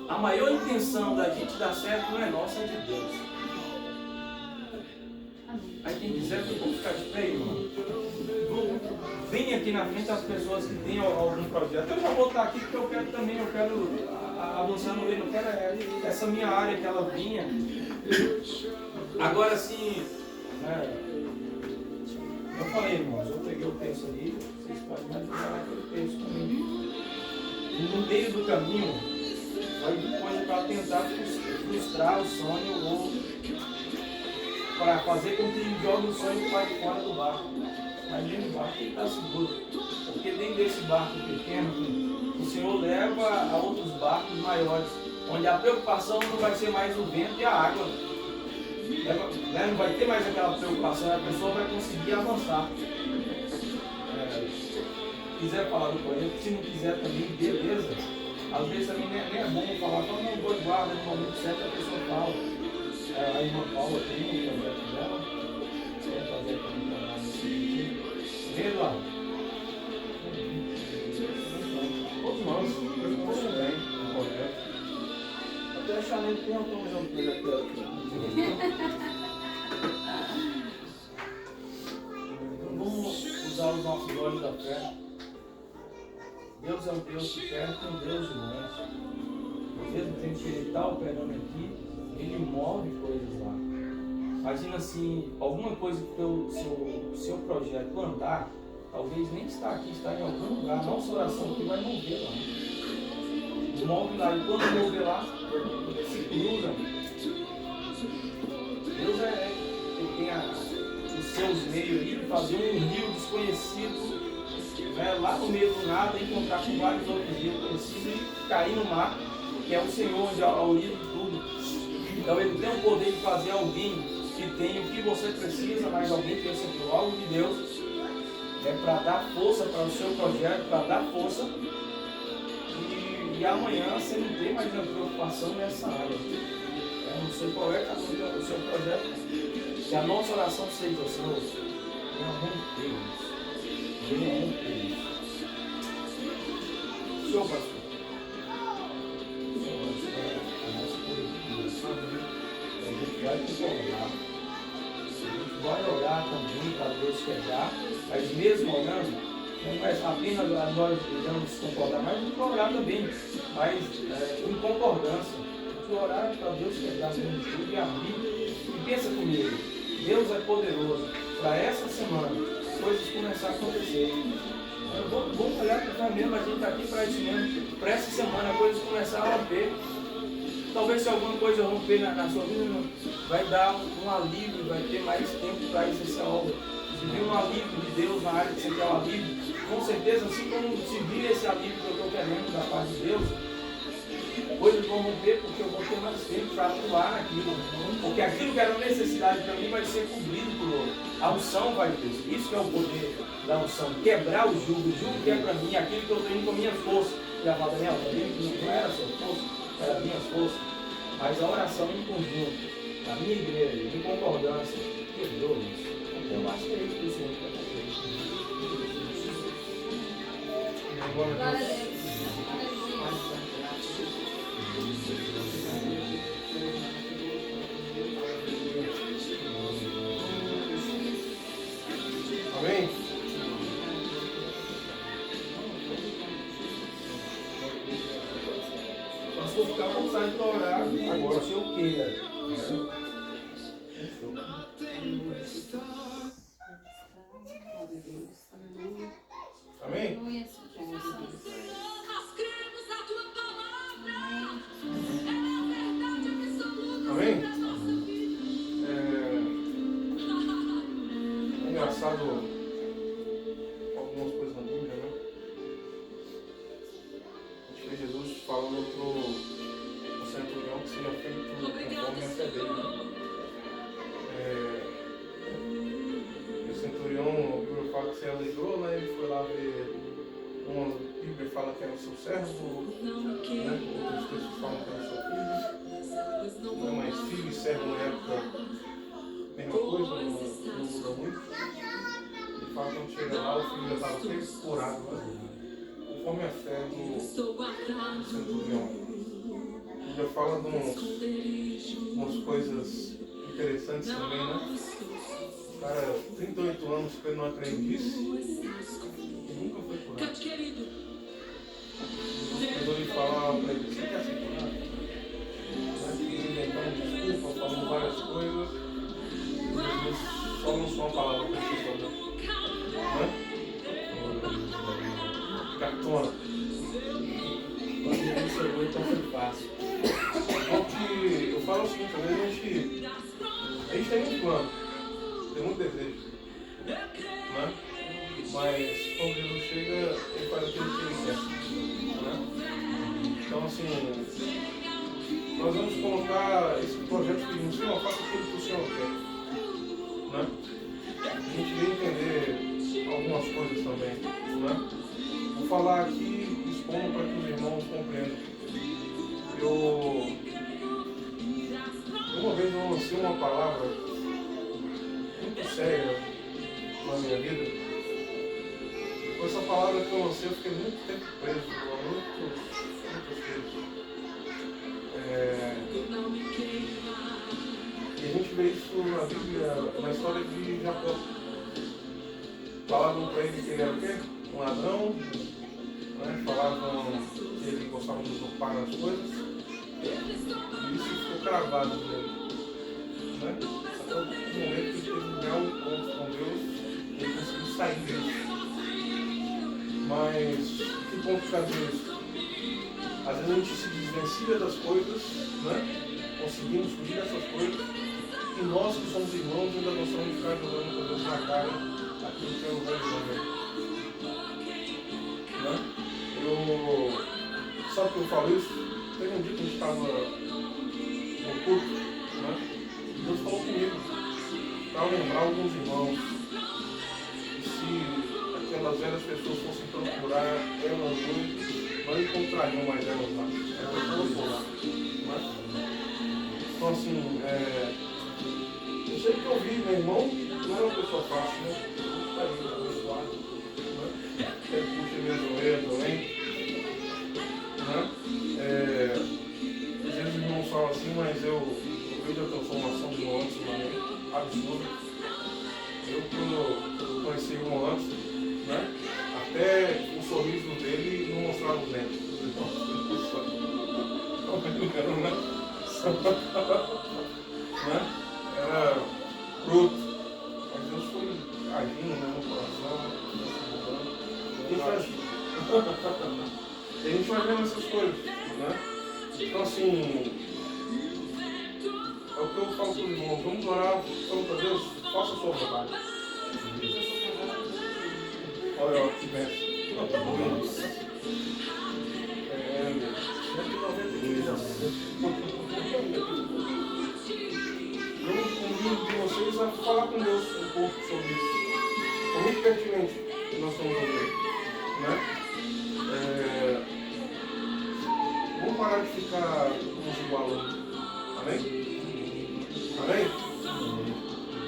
a maior intenção da gente dar certo não é nossa, é de Deus. Aí quem quiser, vamos ficar de pé, irmão. Vem aqui na frente as pessoas que têm algum projeto. Eu já vou estar aqui porque eu quero avançar no reino, eu quero essa minha área que ela vinha. Agora sim, eu falei, irmãos, eu peguei o texto ali, vocês podem me ajudar naquele texto também. E no meio do caminho, vai vir coisa para tentar frustrar o sonho ou para fazer com que ele jogue o sonho para fora do barco. Mas dentro do barco ele está seguro. Porque dentro desse barco pequeno, o Senhor leva a outros barcos maiores, onde a preocupação não vai ser mais o vento e a água. Não vai ter mais aquela preocupação, a pessoa vai conseguir avançar. Quiser falar do projeto, se não quiser também, beleza. Às vezes também nem é bom falar, não vou guardar no momento certo, a pessoa fala. A irmã Paula tem um projeto dela, quer fazer também trabalho nesse sentido. Vem, Eduardo. Todos nós, todos bem, um projeto. Até a Chanel tem autonomia no projeto dela aqui. Então vamos usar os nossos olhos da fé. Deus é um Deus de perto e um Deus de longe. Ao mesmo tempo que Ele está operando aqui, Ele move coisas lá. Imagina assim, alguma coisa que o seu projeto andar, talvez nem está aqui, está em algum lugar. Nossa oração aqui vai mover lá. Move lá, e quando mover lá, se cruza. Deus ele tem os seus meios aí de fazer um rio desconhecido, lá no meio do nada, encontrar com vários outros rios conhecidos e cair no mar, que é o Senhor onde a origem de tudo. Então Ele tem o poder de fazer alguém que tem o que você precisa, mas alguém que pensa por algo de Deus, para dar força para o seu projeto, para dar força. E amanhã você não tem mais uma preocupação nessa área. Eu não sei qual é o seu projeto. Que a nossa oração seja, Senhor, venha romper isso. Venha romper isso. Senhor, pastor. A gente vai concordar. A gente vai orar também para Deus quebrar. Mas mesmo orando, não é apenas nós iremos concordar, mas vamos orar também. Mas em concordância. Orar para Deus quebrar mesmo tudo e abrir. E pensa comigo, Deus é poderoso para essa semana coisas começar a acontecer. Vamos olhar para nós mesmo, a gente está aqui para isso mesmo. Para essa semana coisas começar a romper. Talvez se alguma coisa romper na sua vida, vai dar um alívio, vai ter mais tempo para exercer a obra. Se vir um alívio de Deus na área que você quer o alívio, com certeza, assim como se vir esse alívio que eu estou querendo da parte de Deus, coisas vão romper porque eu vou ter mais tempo para atuar naquilo. Porque aquilo que era uma necessidade para mim vai ser cobrido por outro. A unção vai ter. Isso que é o poder da unção. Quebrar o jugo. O jugo que é para mim aquilo que eu tenho com minhas forças. E a Daniel, não era a sua força, era a minha força. Mas a oração em conjunto, a minha igreja, em concordância, quebrou isso. Eu acho que é isso que o Senhor quer fazer. Amém? Nós vamos ficar à vontade para orar agora, se eu queira. Amém? Amém? É engraçado algumas coisas na Bíblia, né? A gente vê Jesus falando pro centurião que seja feito conforme a fé dele, né? O centurião, a Bíblia fala que se alegrou, né? Ele foi lá ver. Uma Bíblia fala que era o seu servo, né? Outros textos falam que era o seu filho. Não é mais filho e servo na época. Meu mesma coisa, não muda muito. De fato, quando chega lá, o filho já estava curado, né? Conforme a fé do centurião. Já fala de umas coisas interessantes também, né? O cara, 38 anos, pelo uma crendice, e nunca foi curado. Quando ele fala para ele, você quer ser curado? Inventando desculpa, falando várias coisas, Jesus só lançou uma palavra para essa pessoa, né? Cartona. Quando ele chegou, então foi fácil. Porque eu falo o seguinte, às vezes a gente tem muito plano, tem muito desejo, né? Mas quando Jesus chega, ele faz aquilo que ele quer, né? Então assim, nós vamos colocar esse projeto que o Senhor faça aquilo que o Senhor quer, né? A gente vem entender algumas coisas também, né? Vou falar aqui, expondo para que os irmãos compreendam. Uma vez eu lancei uma palavra muito séria na minha vida. Com essa palavra que eu lancei, eu fiquei muito tempo preso a muitas coisas. E a gente vê isso na Bíblia, na história de Jacó. Falavam para ele que ele era o quê? Um ladrão, né? Falavam que ele gostava de usurpar as coisas. E isso ficou cravado nele, né? Até o momento que ele teve um real encontro com Deus e ele conseguiu sair disso. Mas que ponto quer dizer isso? Às vezes a gente se desvencilha das coisas, né? Conseguimos fugir dessas coisas, e nós que somos irmãos ainda gostamos de ficar jogando com Deus na cara aquilo que é o velho homem. Né? Sabe que eu falo isso? Teve um dia que a gente estava no culto, né? E Deus falou comigo para lembrar alguns irmãos que se aquelas velhas pessoas fossem procurar elas hoje, não encontrariam mais elas lá. Elas não lá. Né? Então assim, eu sei que eu vi, meu irmão, não é uma pessoa fácil, né? Está aí, abençoado. Né? Quero puxar minha joelha também. Né? Às vezes os irmãos falam assim, mas eu vejo a transformação do irmão antes também, absurda. Eu, quando eu conheci o irmão antes, né? Até o sorriso dele não mostrava os dentes. Não brincando, né? Né? Era bruto. Mas Deus foi agindo, né, no coração, e a gente vai vendo essas coisas, né? Então assim, é o que eu falo para os irmãos, vamos orar, falando para Deus, faça a sua vontade. Olha, ó, que benção. Eu convido de vocês a falar com Deus um pouco sobre isso. É muito pertinente que nós estamos ouvindo, né? Vamos parar de ficar nos igualando. Amém? Amém?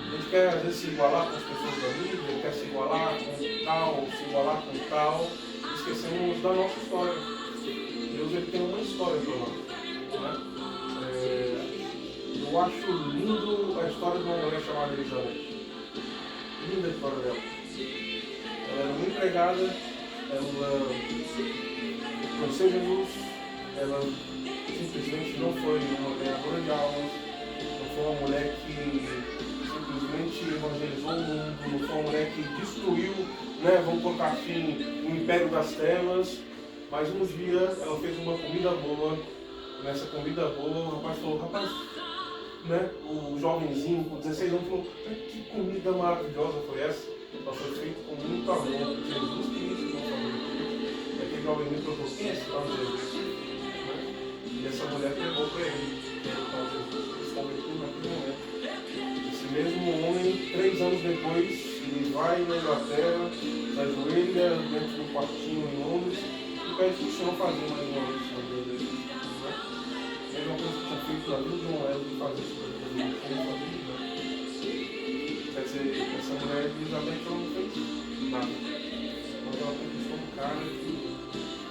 A gente quer às vezes se igualar com as pessoas da Bíblia, quer se igualar com tal, se igualar com tal, e esquecemos da nossa história. Deus ele tem uma história para nós, né? Eu acho lindo a história de uma mulher chamada Elizabeth. Linda a história dela. Ela era uma empregada, ela conheceu Jesus, ela simplesmente não foi uma ganhadora de almas, não foi uma mulher que simplesmente evangelizou o mundo, não foi uma mulher que destruiu, né, vamos colocar assim, o império das trevas, mas um dia ela fez uma comida boa. Nessa comida boa, o rapaz falou, né, o jovenzinho com 16 anos falou, que comida maravilhosa foi essa? Ela foi feita com muito amor, Jesus Cristo não família. E aquele jovenzinho falou, quem é esse tal Jesus? Né? E essa mulher pegou para ele, que era o tal Jesus, ele se converteu naquele momento. Esse mesmo homem, 3 anos depois, ele vai na Inglaterra, se ajoelha dentro de um quartinho em Londres e pede que o Senhor fazer mais uma vez na vida dele. Mesma coisa que tinha feito na vida de um Wesley fazer isso para ele, como família. Quer dizer, essa mulher de Elizabeth ela não fez nada. Mas ela conquistou um cara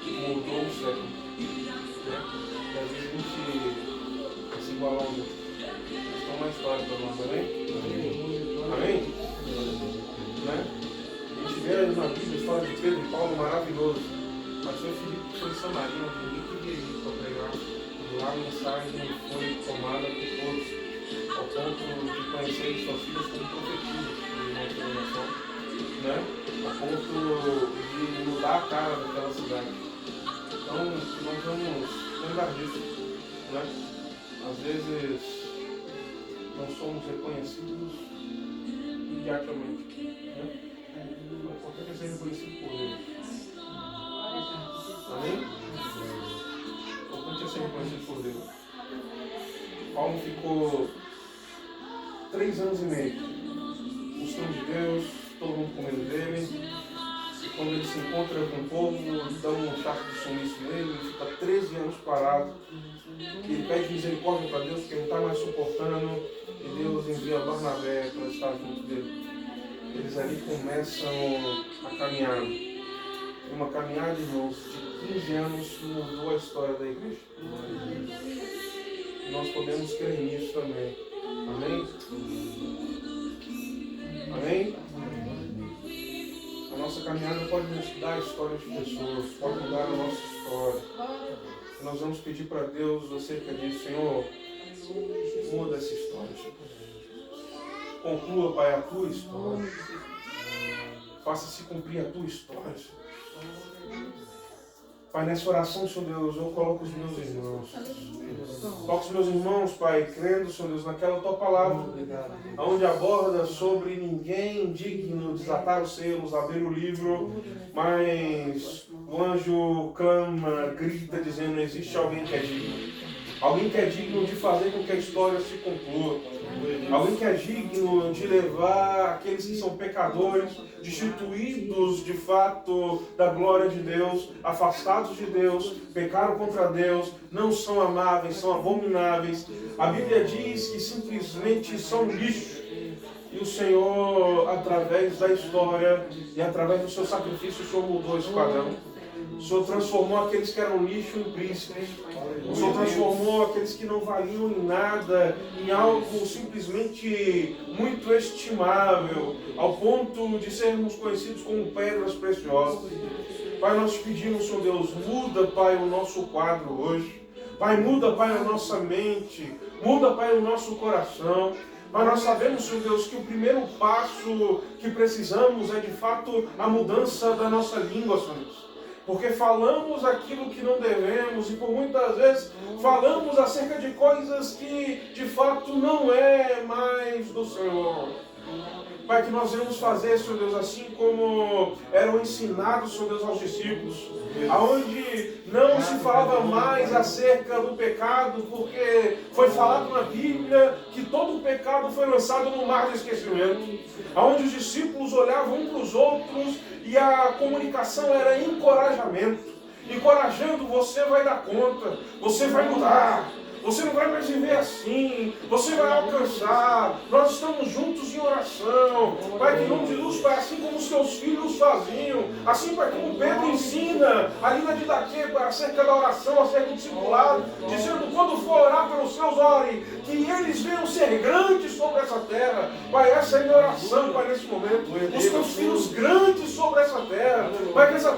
que mudou o século. Né? E às vezes a gente vai se igualar aos outros. Então uma história para nós, amém? Amém? Né? A gente vê na Bíblia a história de Pedro e Paulo maravilhoso. Mas foi Filipe foi Samaria, ninguém queria ir para pregar. E lá a mensagem foi tomada por todos, ao ponto de conhecerem suas filhas como profetisas de uma geração, né? A ponto de mudar a cara daquela cidade. Então nós vamos lembrar disso, né? Às vezes não somos reconhecidos imediatamente, né? O importante é ser reconhecido por Deus. Amém? O importante é ser reconhecido por Deus. Paulo ficou 3 anos e meio buscando de Deus, todo mundo com medo dele. E quando ele se encontra com o povo, dá um charco de sumiço nele, ele fica 13 anos parado. Ele pede misericórdia para Deus porque ele não está mais suportando. E Deus envia Barnabé para estar junto dele. Eles ali começam a caminhar. E uma caminhada, irmãos, de 15 anos mudou a história da igreja. E nós podemos crer nisso também. Amém? Amém? A nossa caminhada pode nos dar a história de pessoas, pode mudar a nossa história. E nós vamos pedir para Deus acerca disso. Senhor, muda essa história. Conclua, Pai, a tua história. Faça-se cumprir a tua história, Senhor. Pai, nessa oração, Senhor Deus, eu coloco os meus irmãos. Coloco os meus irmãos, Pai, crendo, Senhor Deus, naquela tua palavra, onde aborda sobre ninguém digno de desatar os selos, abrir o livro, mas o anjo clama, grita, dizendo: existe alguém que é digno. Alguém que é digno de fazer com que a história se conclua. Alguém que é digno de levar aqueles que são pecadores, destituídos de fato da glória de Deus, afastados de Deus, pecaram contra Deus, não são amáveis, são abomináveis. A Bíblia diz que simplesmente são lixo. E o Senhor, através da história e através do seu sacrifício, o Senhor mudou esse padrão. O Senhor transformou aqueles que eram lixo em príncipes. O Senhor transformou aqueles que não valiam em nada em algo simplesmente muito estimável, ao ponto de sermos conhecidos como pedras preciosas. Pai, nós te pedimos, Senhor Deus, muda, Pai, o nosso quadro hoje. Pai, muda, Pai, a nossa mente. Muda, Pai, o nosso coração. Mas nós sabemos, Senhor Deus, que o primeiro passo que precisamos é, de fato, a mudança da nossa língua, Senhor Deus. Porque falamos aquilo que não devemos e por muitas vezes falamos acerca de coisas que de fato não é mais do Senhor. Pai, que nós iremos fazer, Senhor Deus, assim como eram ensinados, Senhor Deus, aos discípulos, aonde não se falava mais acerca do pecado, porque foi falado na Bíblia que todo o pecado foi lançado no mar do esquecimento, aonde os discípulos olhavam uns para os outros e a comunicação era encorajamento. Encorajando, você vai dar conta, você vai mudar. Você não vai mais viver assim, você vai alcançar. Nós estamos juntos em oração. Pai, que em nome de Jesus, Pai, assim como os teus filhos faziam, assim, Pai, como Pedro ensina ali na Didaquê, Pai, acerca da oração, acerca do discipulado, dizendo: quando for orar pelos seus, ore, que eles venham ser grandes sobre essa terra. Pai, essa é a minha oração, Pai, nesse momento. Os teus filhos grandes sobre essa terra. Pai, que essa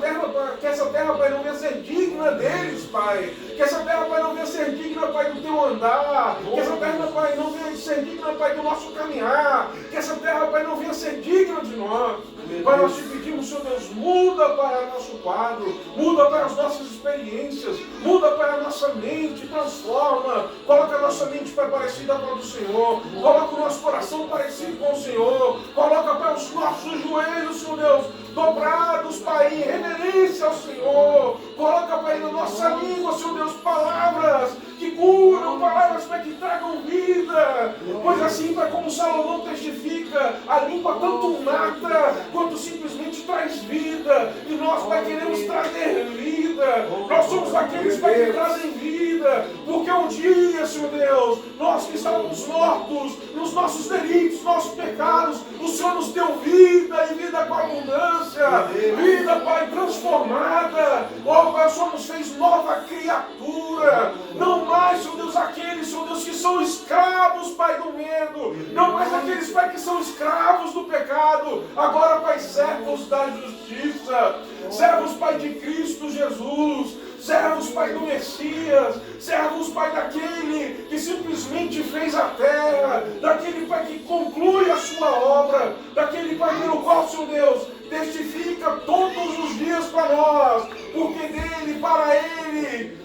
terra, Pai, não venha ser digna deles, Pai. Que essa terra, Pai, não venha ser digna, Pai, do teu andar, que essa terra, Pai, não venha ser digna, Pai, do nosso caminhar, que essa terra, Pai, não venha ser digna de nós. Pai, nós te pedimos, Senhor Deus, muda para o nosso quadro, muda para as nossas experiências, muda para a nossa mente, transforma, coloca a nossa mente, Pai, parecida com a do Senhor, coloca o nosso coração parecido com o Senhor, coloca, Pai, os nossos joelhos, Senhor Deus, dobrados, Pai, em reverência ao Senhor, coloca, Pai, na nossa língua, Senhor Deus, palavras que curam, palavras, Pai, que tragam vida, pois assim, Pai, como Salomão testifica, a língua tanto mata, quanto simplesmente traz vida, e nós, Pai, queremos trazer vida, nós somos aqueles, Pai, que trazem vida. vida, porque um dia, Senhor Deus, nós que estávamos mortos nos nossos delitos, nossos pecados, o Senhor nos deu vida e vida com abundância, vida, Pai, transformada. Oh, Pai, o Senhor nos fez nova criatura. Não mais, Senhor Deus, aqueles, Senhor Deus, que são escravos, Pai, do medo. Não mais aqueles, Pai, que são escravos do pecado. Agora, Pai, servos da justiça. Servos, Pai, de Cristo Jesus. Servos, Pai, do Messias. Servos, Pai, daquele que simplesmente fez a terra. Daquele, Pai, que conclui a sua obra. Daquele, Pai, pelo qual, Senhor Deus, testifica todos os dias para nós. Porque dele, para ele,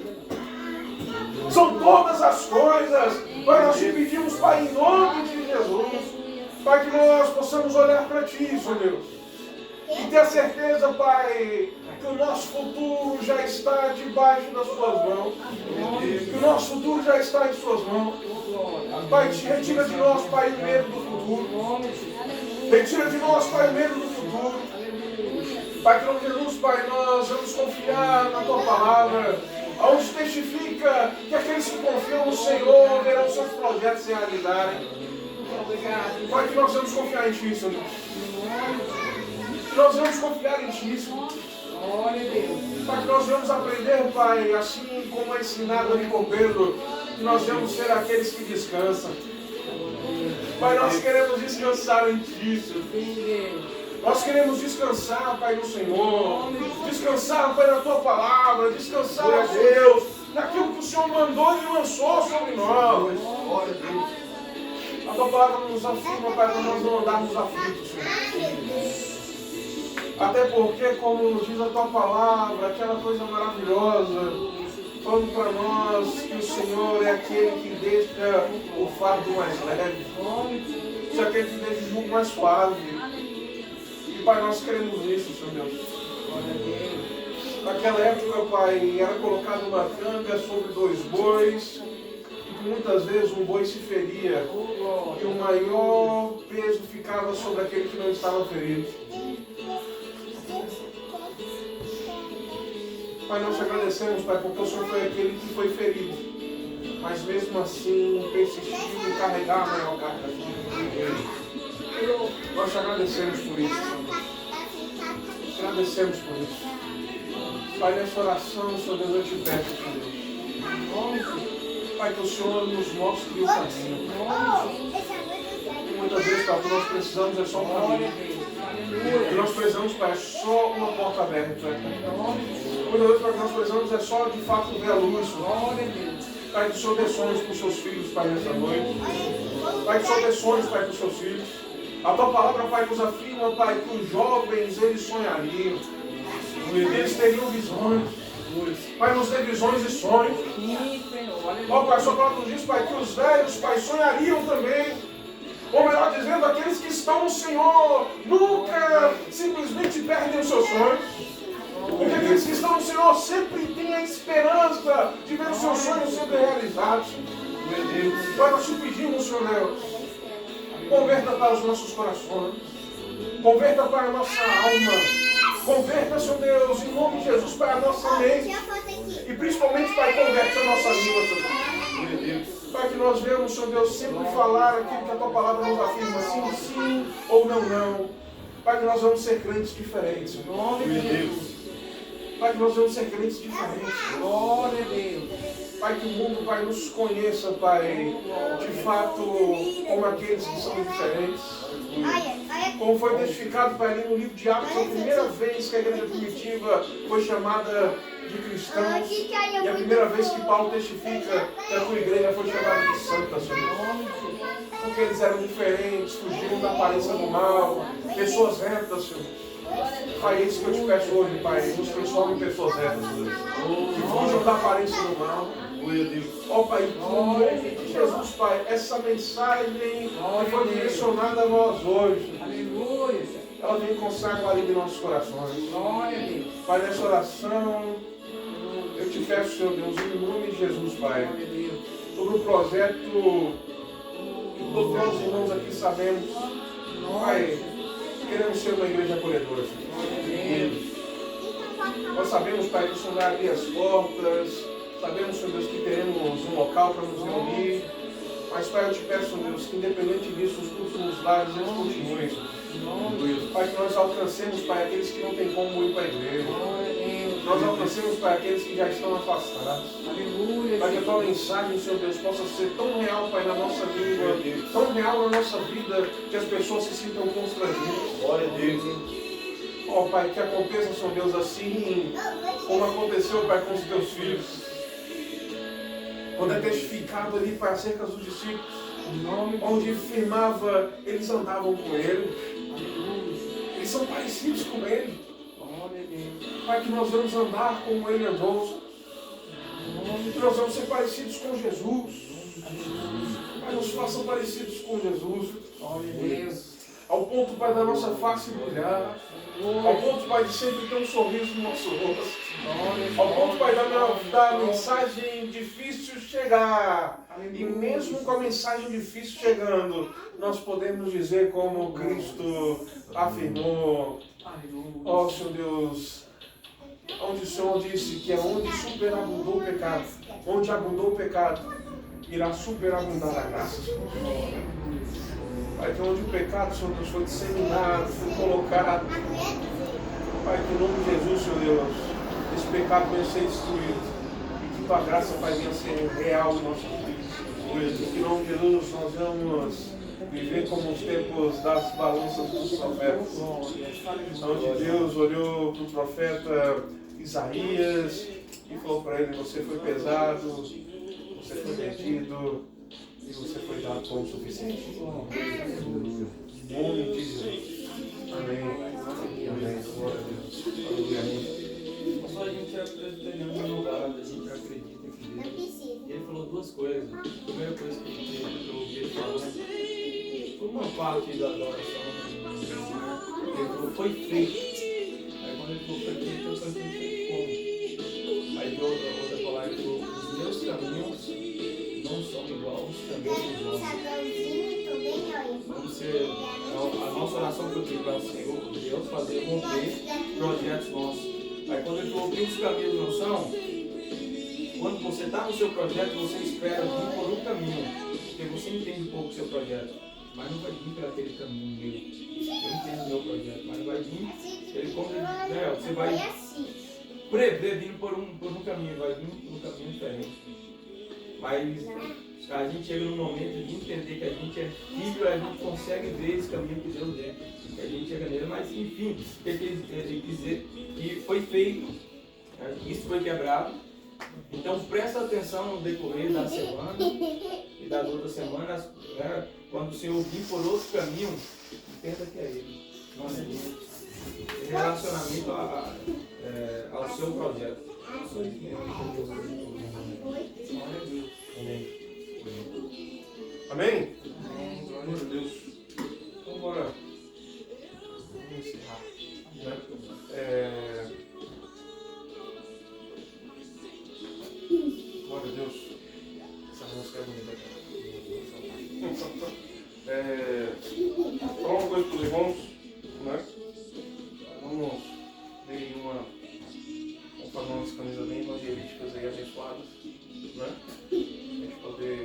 são todas as coisas. Pai, nós te pedimos, Pai, em nome de Jesus, Pai, que nós possamos olhar para Ti, Senhor Deus, e ter a certeza, Pai, que o nosso futuro já está debaixo das Suas mãos. Que o nosso futuro já está em Suas mãos. Pai, retira de nós, Pai, o medo do futuro. Retira de nós, Pai, o medo do futuro. Pai, que não Jesus, Pai, nós vamos confiar na Tua palavra, onde testifica que aqueles que confiam no Senhor verão seus projetos se realizarem. Pai, que nós vamos confiar em Ti, Senhor Deus. Que nós vamos confiar em Ti, Senhor. Pai, que nós vamos aprender, Pai, assim como é ensinado ali por Pedro, que nós vamos ser aqueles que descansam. Pai, nós queremos descansar em Ti, Senhor. Nós queremos descansar, Pai, no Senhor. Descansar, Pai, na Tua palavra. Descansar, Deus, naquilo que o Senhor mandou e lançou sobre nós. A Tua palavra nos afirma, Pai, para nós não andarmos aflitos, Senhor. Até porque, como diz a Tua palavra, aquela coisa maravilhosa, falando para nós que o Senhor é aquele que deixa o fardo mais leve. É aquele que deixa o jugo mais suave. Pai, nós queremos isso, Senhor Deus. Naquela época, Pai, era colocada uma canga sobre 2 bois, e muitas vezes um boi se feria, e o maior peso ficava sobre aquele que não estava ferido. Pai, nós te agradecemos, Pai, porque o Senhor foi aquele que foi ferido, mas mesmo assim persistiu em carregar a maior carga. Nós te agradecemos por isso, Senhor. Agradecemos por isso. Pai, nessa oração, Senhor Deus, eu te peço, Senhor Deus. Pai, que o Senhor nos mostre o caminho. E muitas vezes, Pai, o que nós precisamos é só um caminho. O que nós precisamos, Pai, é só uma porta aberta. Muitas vezes, Pai, o que nós precisamos é só, de fato, ver a luz. Pai, que o Senhor dê sonhos para os seus filhos, Pai, nessa noite. Pai, que o Senhor dê sonhos, Pai, para os seus filhos. A Tua palavra, Pai, nos afirma, Pai, que os jovens, eles sonhariam. Eles teriam visões. Pai, nos dê visões e sonhos. Ó, Pai, a Sua palavra nos diz, Pai, que os velhos, Pai, sonhariam também. Ou melhor dizendo, aqueles que estão no Senhor nunca simplesmente perdem os seus sonhos. Porque aqueles que estão no Senhor sempre têm a esperança de ver os seus sonhos sendo realizados. Pai, nós te pedimos, Senhor Deus, converta, Pai, os nossos corações. Converta, Pai, a nossa alma. Converta, Senhor Deus, em nome de Jesus, Pai, a nossa mente. E principalmente, Pai, converte a nossa língua, Senhor Deus. Pai, que nós vemos, Senhor Deus, sempre falar aquilo que a Tua palavra nos afirma, sim, sim ou não, não. Pai, que nós vamos ser crentes diferentes. Em nome de Jesus. Pai, que nós vamos ser crentes diferentes. Glória a Deus. Pai, que o mundo, Pai, nos conheça, Pai, de fato, como aqueles que são diferentes. Como foi testificado, Pai, ali no livro de Atos, a primeira vez que a igreja primitiva foi chamada de cristãos, e a primeira vez que Paulo testifica que a tua igreja foi chamada de santa, Senhor. Porque eles eram diferentes, fugiram da aparência do mal, pessoas retas, Senhor. Pai, é isso que eu te peço hoje, Pai, nos transforma em pessoas retas, que fujam da aparência do mal. Ó, Pai, em nome de Jesus, Pai, essa mensagem que foi direcionada a nós hoje, ela vem consagrar ali em nossos corações. Pai, nessa oração, eu te peço, Senhor Deus, em nome de Jesus, Pai, sobre o projeto que todos nós irmãos aqui sabemos. Pai, queremos ser uma igreja acolhedora, Senhor. Nós sabemos, Pai, que o Senhor vai abrir as portas, Sabemos, Senhor Deus, que teremos um local para nos reunir. Mas, Pai, eu te peço, Senhor Deus, que independente disso, os cultos nos lares, eles continuem. Pai, que nós alcancemos, Pai, aqueles que não têm como ir para a igreja. Nós alcancemos, Pai, aqueles que já estão afastados. Aleluia. Pai, que a tua mensagem, Senhor Deus, possa ser tão real, Pai, na nossa vida, tão real na nossa vida, que as pessoas se sintam constrangidas. Glória a Deus. Ó, Pai, que aconteça, Senhor Deus, assim como aconteceu, Pai, com os teus filhos. Quando é testificado ali, Pai, acerca dos discípulos, onde afirmava, eles andavam com Ele. Eles são parecidos com Ele. Pai, que nós vamos andar como Ele andou. Que nós vamos ser parecidos com Jesus. Pai, nos façam parecidos com Jesus. Ao ponto, Pai, da nossa face brilhar. Ao ponto, Pai, de sempre ter um sorriso no nosso rosto. Ao ponto, Pai, da mensagem difícil chegar. E mesmo com a mensagem difícil chegando, nós podemos dizer como Cristo afirmou. Ó, Senhor Deus, onde o Senhor disse que é onde superabundou o pecado, onde abundou o pecado, irá superabundar a graça. Pai, que onde o pecado, Senhor Deus, foi disseminado, foi colocado, Pai, que em nome de Jesus, Senhor Deus, esse pecado venha ser destruído e que tua graça, Pai, venha ser real em nossas vidas. E que em nome de Jesus nós vamos viver como os tempos das balanças dos profetas, onde Deus olhou para o profeta Isaías e falou para ele: você foi pesado, você foi medido e você foi dado como suficiente. Em nome de Jesus. Amém. Amém. Glória a Deus. Aleluia. Só a gente acredita em um lugar, a gente acredita que Deus. E ele falou duas coisas. A primeira coisa que eu ouvi ele falando, por uma parte da adoração, ele falou: foi feito. Aí quando ele falou: foi feito, eu falei: foi feito como? Aí outra palavra, ele falou: os meus caminhos não são iguais aos caminhos dos homens. A nossa oração foi pedir para o Senhor, Deus, fazer romper projetos nossos. Aí quando ele falou que os caminhos não são, quando você está no seu projeto, você espera vir por um caminho, porque você entende um pouco o seu projeto, mas não vai vir por aquele caminho meu. Eu entendo o meu projeto, mas vai vir, você vai prever vindo por um caminho, vai vir por um caminho diferente. Mas a gente chega no momento de entender que a gente é filho, a gente consegue ver esse caminho que Deus deu. A gente chega nele, mas enfim, ele quis dizer que foi feito, isso foi quebrado. Então presta atenção no decorrer da semana e das outras semanas, quando o Senhor vir por outro caminho, entenda que é Ele, não é Ele. Relacionamento ao seu projeto. Amém. Amém? Amém. Glória a Deus. Então bora. Vamos encerrar. Glória a Deus. Essa música é bonita. Falar uma coisa para os irmãos, né? Vamos ver vamos fazer umas camisas bem evangelísticas aí, abençoadas, né? A gente poder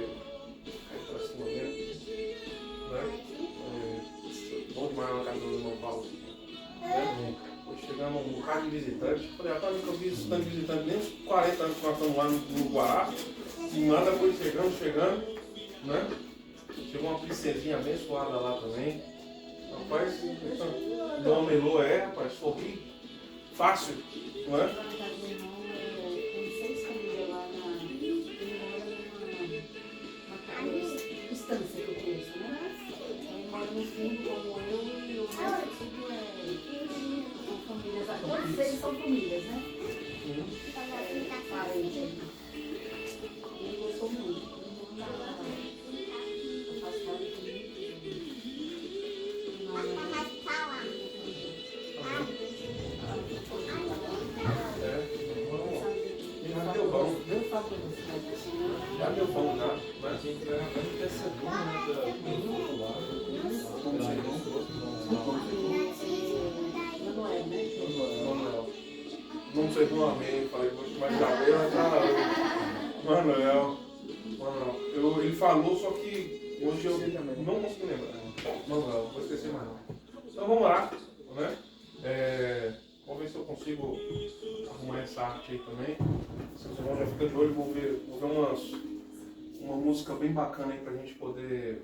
cair para cima mesmo, né? Bom demais na casa do irmão Paulo, né? Hoje chegamos um bocado de visitantes. Falei: rapaz, nunca vi tanto visitante, nem uns 40 anos que nós estamos lá no Guará, e nada foi chegando, né? Chegou uma princesinha abençoada lá também. Rapaz, Dona Melô rapaz, sorri fácil, não é? Distância que eu conheço, né? Ele mora no fundo como eu e o resto tudo são famílias. Todos eles são famílias, né? Parente. Ele gostou muito. Faz parte de mim. Já deu bom. Já deu bom, já. Mas a gente vai intercedendo, né? Do outro lado. Manoel, né? Não sei como amém. Falei: mas já veio, já. Manuel. Ele falou, só que hoje eu não consigo lembrar. Manuel, vou esquecer mais não. Então vamos lá, né? Vamos ver se eu consigo arrumar essa arte aí também. Vocês vão já ficar de olho, vou ver uma música bem bacana aí pra gente poder,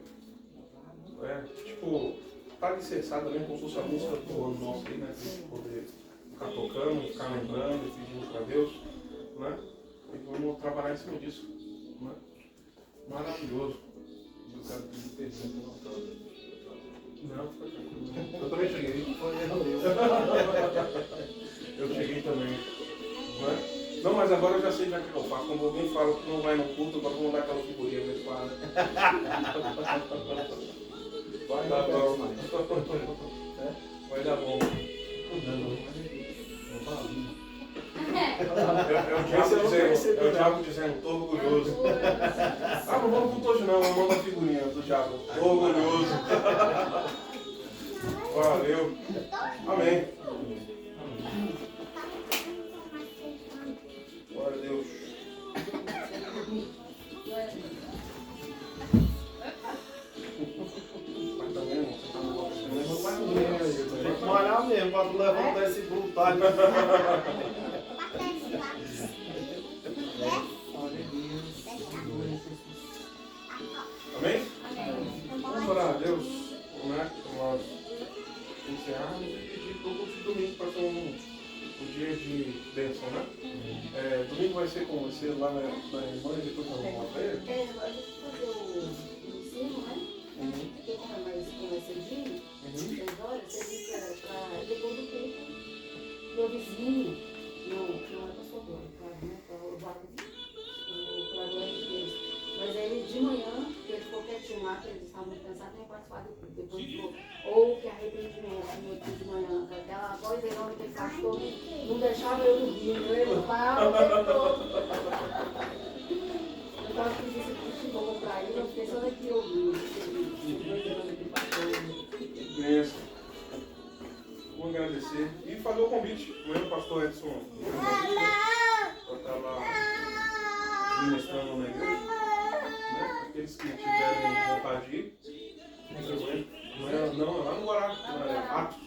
tá alicerçada mesmo, como se fosse a música do ano nosso aí, né? Pra gente poder ficar tocando, ficar lembrando e pedindo pra Deus, né? E vamos trabalhar em cima disso, né? Maravilhoso. Não, foi tranquilo. Eu também cheguei. Eu cheguei também. Né? Não, mas agora eu já sei já o que eu faço. Quando alguém fala que não vai no culto, agora vamos dar aquela figurinha abençoada. Vai dar bom. Vai dar bom. É o diabo dizendo, tô orgulhoso. Ah, não vamos pro hoje não, eu mando a figurinha do diabo. Tô orgulhoso. Valeu. Amém. Glória a Deus. Mas também, você tá no tem que malhar mesmo para tu levantar esse brutalho. Amém? Vamos orar a Deus, né? Nós encerrarmos e pedir para o culto de domingo para ser um dia de bênção, né? Domingo vai ser como? Vai ser lá na irmã e depois nós vamos lá para ele? A gente vai fazer o ensino, né? Porque como é mais cedinho, 6 horas, você diz para depois do culto, meu vizinho, não é pastor Glória, claro, né? Para o Glória de Deus. Mas ele de manhã, que ele ficou quietinho lá, que eles estavam muito cansados, nem participar do culto. Depois ficou, ou que arrependimento, de manhã, aquela voz enorme que ele pastor não deixava eu dormir, eu levantava o tempo todo. Eu estava pedindo esse curso bom para ele, eu fiquei só daqui ouvindo. Bênção. Vamos agradecer. E fazer o convite. Amanhã o pastor Edson vai estar lá ministrando na igreja. Aqueles que tiverem vontade de ir. Amanhã não, é lá no Guará, Atos.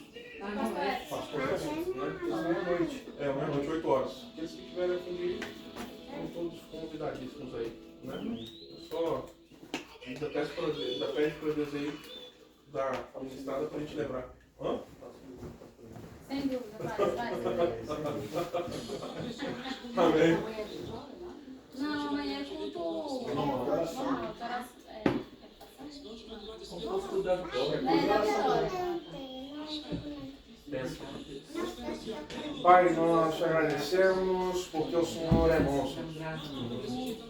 Pastor Edson, né? Amanhã à noite. Amanhã à noite, 8 horas. Aqueles que tiverem a fim de ir, são todos convidadíssimos aí. Né? Só ainda pede para Deus aí dar a ministrada para a gente lembrar. Hã? Sem dúvida, vai. Amém. Não, amanhã é culto. Vamos estudar do Pai, nós te agradecemos porque o Senhor é bom, Senhor.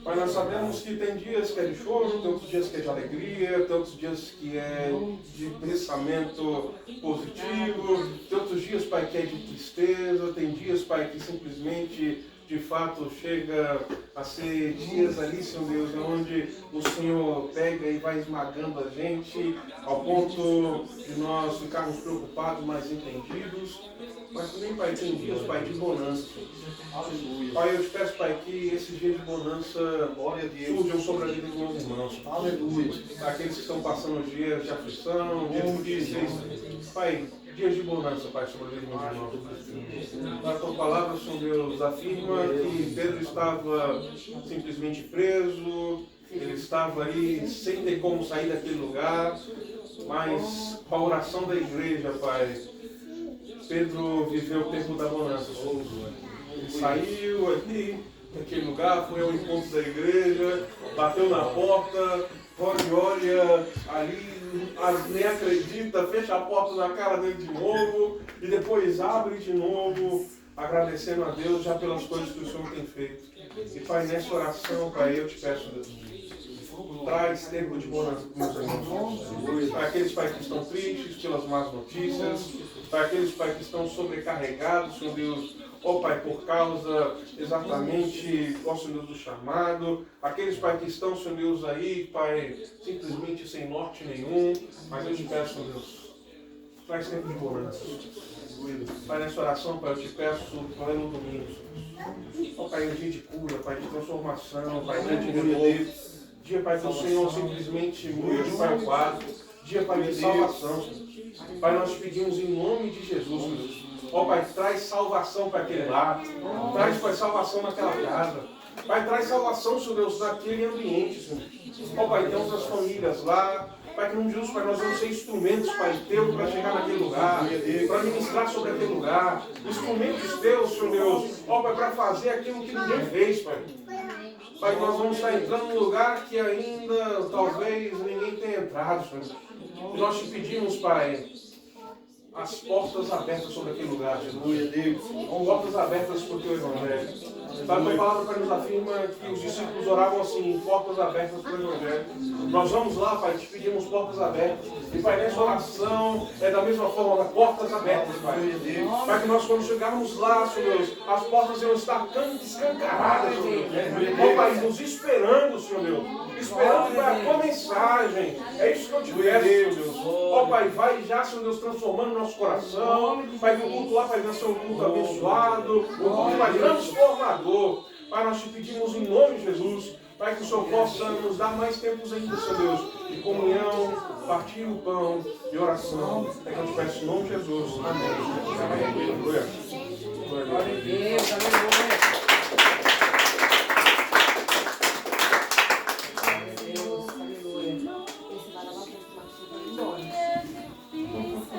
Pai, nós sabemos que tem dias que é de choro, tem outros dias que é de alegria, tem outros dias que é de pensamento positivo, tem outros dias, Pai, que é de tristeza, tem dias, Pai, que simplesmente, de fato, chega a ser dias ali, Senhor Deus, onde o Senhor pega e vai esmagando a gente, ao ponto de nós ficarmos preocupados, mas entendidos. Mas também, Pai, tem dias, Pai, de bonança. Aleluia. Pai, eu te peço, Pai, que esses dias de bonança surjam sobre a vida dos meus irmãos. Aleluia. Aqueles que estão passando dias de aflição, dias difíceis. Pai, dias de bonança, Pai, sobre a vida dos meus irmãos. Na tua palavra, Senhor Deus, afirma que Pedro estava simplesmente preso, ele estava ali sem ter como sair daquele lugar, mas com a oração da igreja, Pai, Pedro viveu o tempo da bonança. Ele saiu ali daquele lugar, foi ao encontro da igreja, bateu na porta, olha ali, nem acredita, fecha a porta na cara dele de novo e depois abre de novo, agradecendo a Deus já pelas coisas que o Senhor tem feito. E Pai, nessa oração, Pai, eu te peço, Deus, traz tempo de bonança para os meus irmãos. Para aqueles, Pai, que estão tristes pelas más notícias, para aqueles, Pai, que estão sobrecarregados, Senhor Deus, ó Pai, por causa exatamente, ó Senhor Deus, do chamado. Aqueles, Pai, que estão, Senhor Deus, aí, Pai, simplesmente sem norte nenhum. Mas eu te peço, Senhor Deus, traz tempo de bonança. Pai, nessa oração, Pai, eu te peço, Pai, no domingo, ó Pai, um dia de cura, Pai, de transformação, Pai, dia de renovo, dia, Pai, que o Senhor simplesmente mude, Pai, o quadro, dia, Pai, de salvação, Pai, nós te pedimos em nome de Jesus, meu Deus. Ó Pai, traz salvação para aquele lar, traz, Pai, salvação naquela casa, Pai, traz salvação, Senhor Deus, naquele ambiente, Senhor. Ó Pai, temos as famílias lá, Pai, que não de Jesus, Pai, nós vamos ser instrumentos, Pai, Teu para chegar naquele lugar, para ministrar sobre aquele lugar, instrumentos Teus, Senhor Deus, ó Pai, para fazer aquilo que ninguém fez, Pai. Pai, nós vamos estar entrando num lugar que ainda, talvez, ninguém tenha entrado, Senhor. E nós te pedimos, Pai, as portas abertas sobre aquele lugar, Jesus. Portas abertas para o Teu Evangelho. Pai, a Tua palavra, Pai, nos afirma que os discípulos oravam assim, portas abertas para o Evangelho. Nós vamos lá, Pai, te pedimos portas abertas. E, Pai, nessa oração é da mesma forma, portas abertas, Pai. Pai, que nós quando chegarmos lá, Senhor Deus, as portas iam estar escancaradas, Senhor Deus. Ó, Pai, nos esperando, Senhor Deus. Esperando, Pai, a Tua mensagem. É isso que eu te peço, Senhor Deus. Ó, Pai, vai já, Senhor Deus, transformando nosso coração. Pai, que o culto lá, Pai, vai ser um culto abençoado. Um culto, Pai, transformador. Pai, nós te pedimos em nome de Jesus, Pai, que o Senhor possa nos dar mais tempos ainda, Senhor Deus, de comunhão, partir o pão, de oração. É que eu te peço em nome de Jesus. Amém. Amém. Glória a Deus. Aleluia.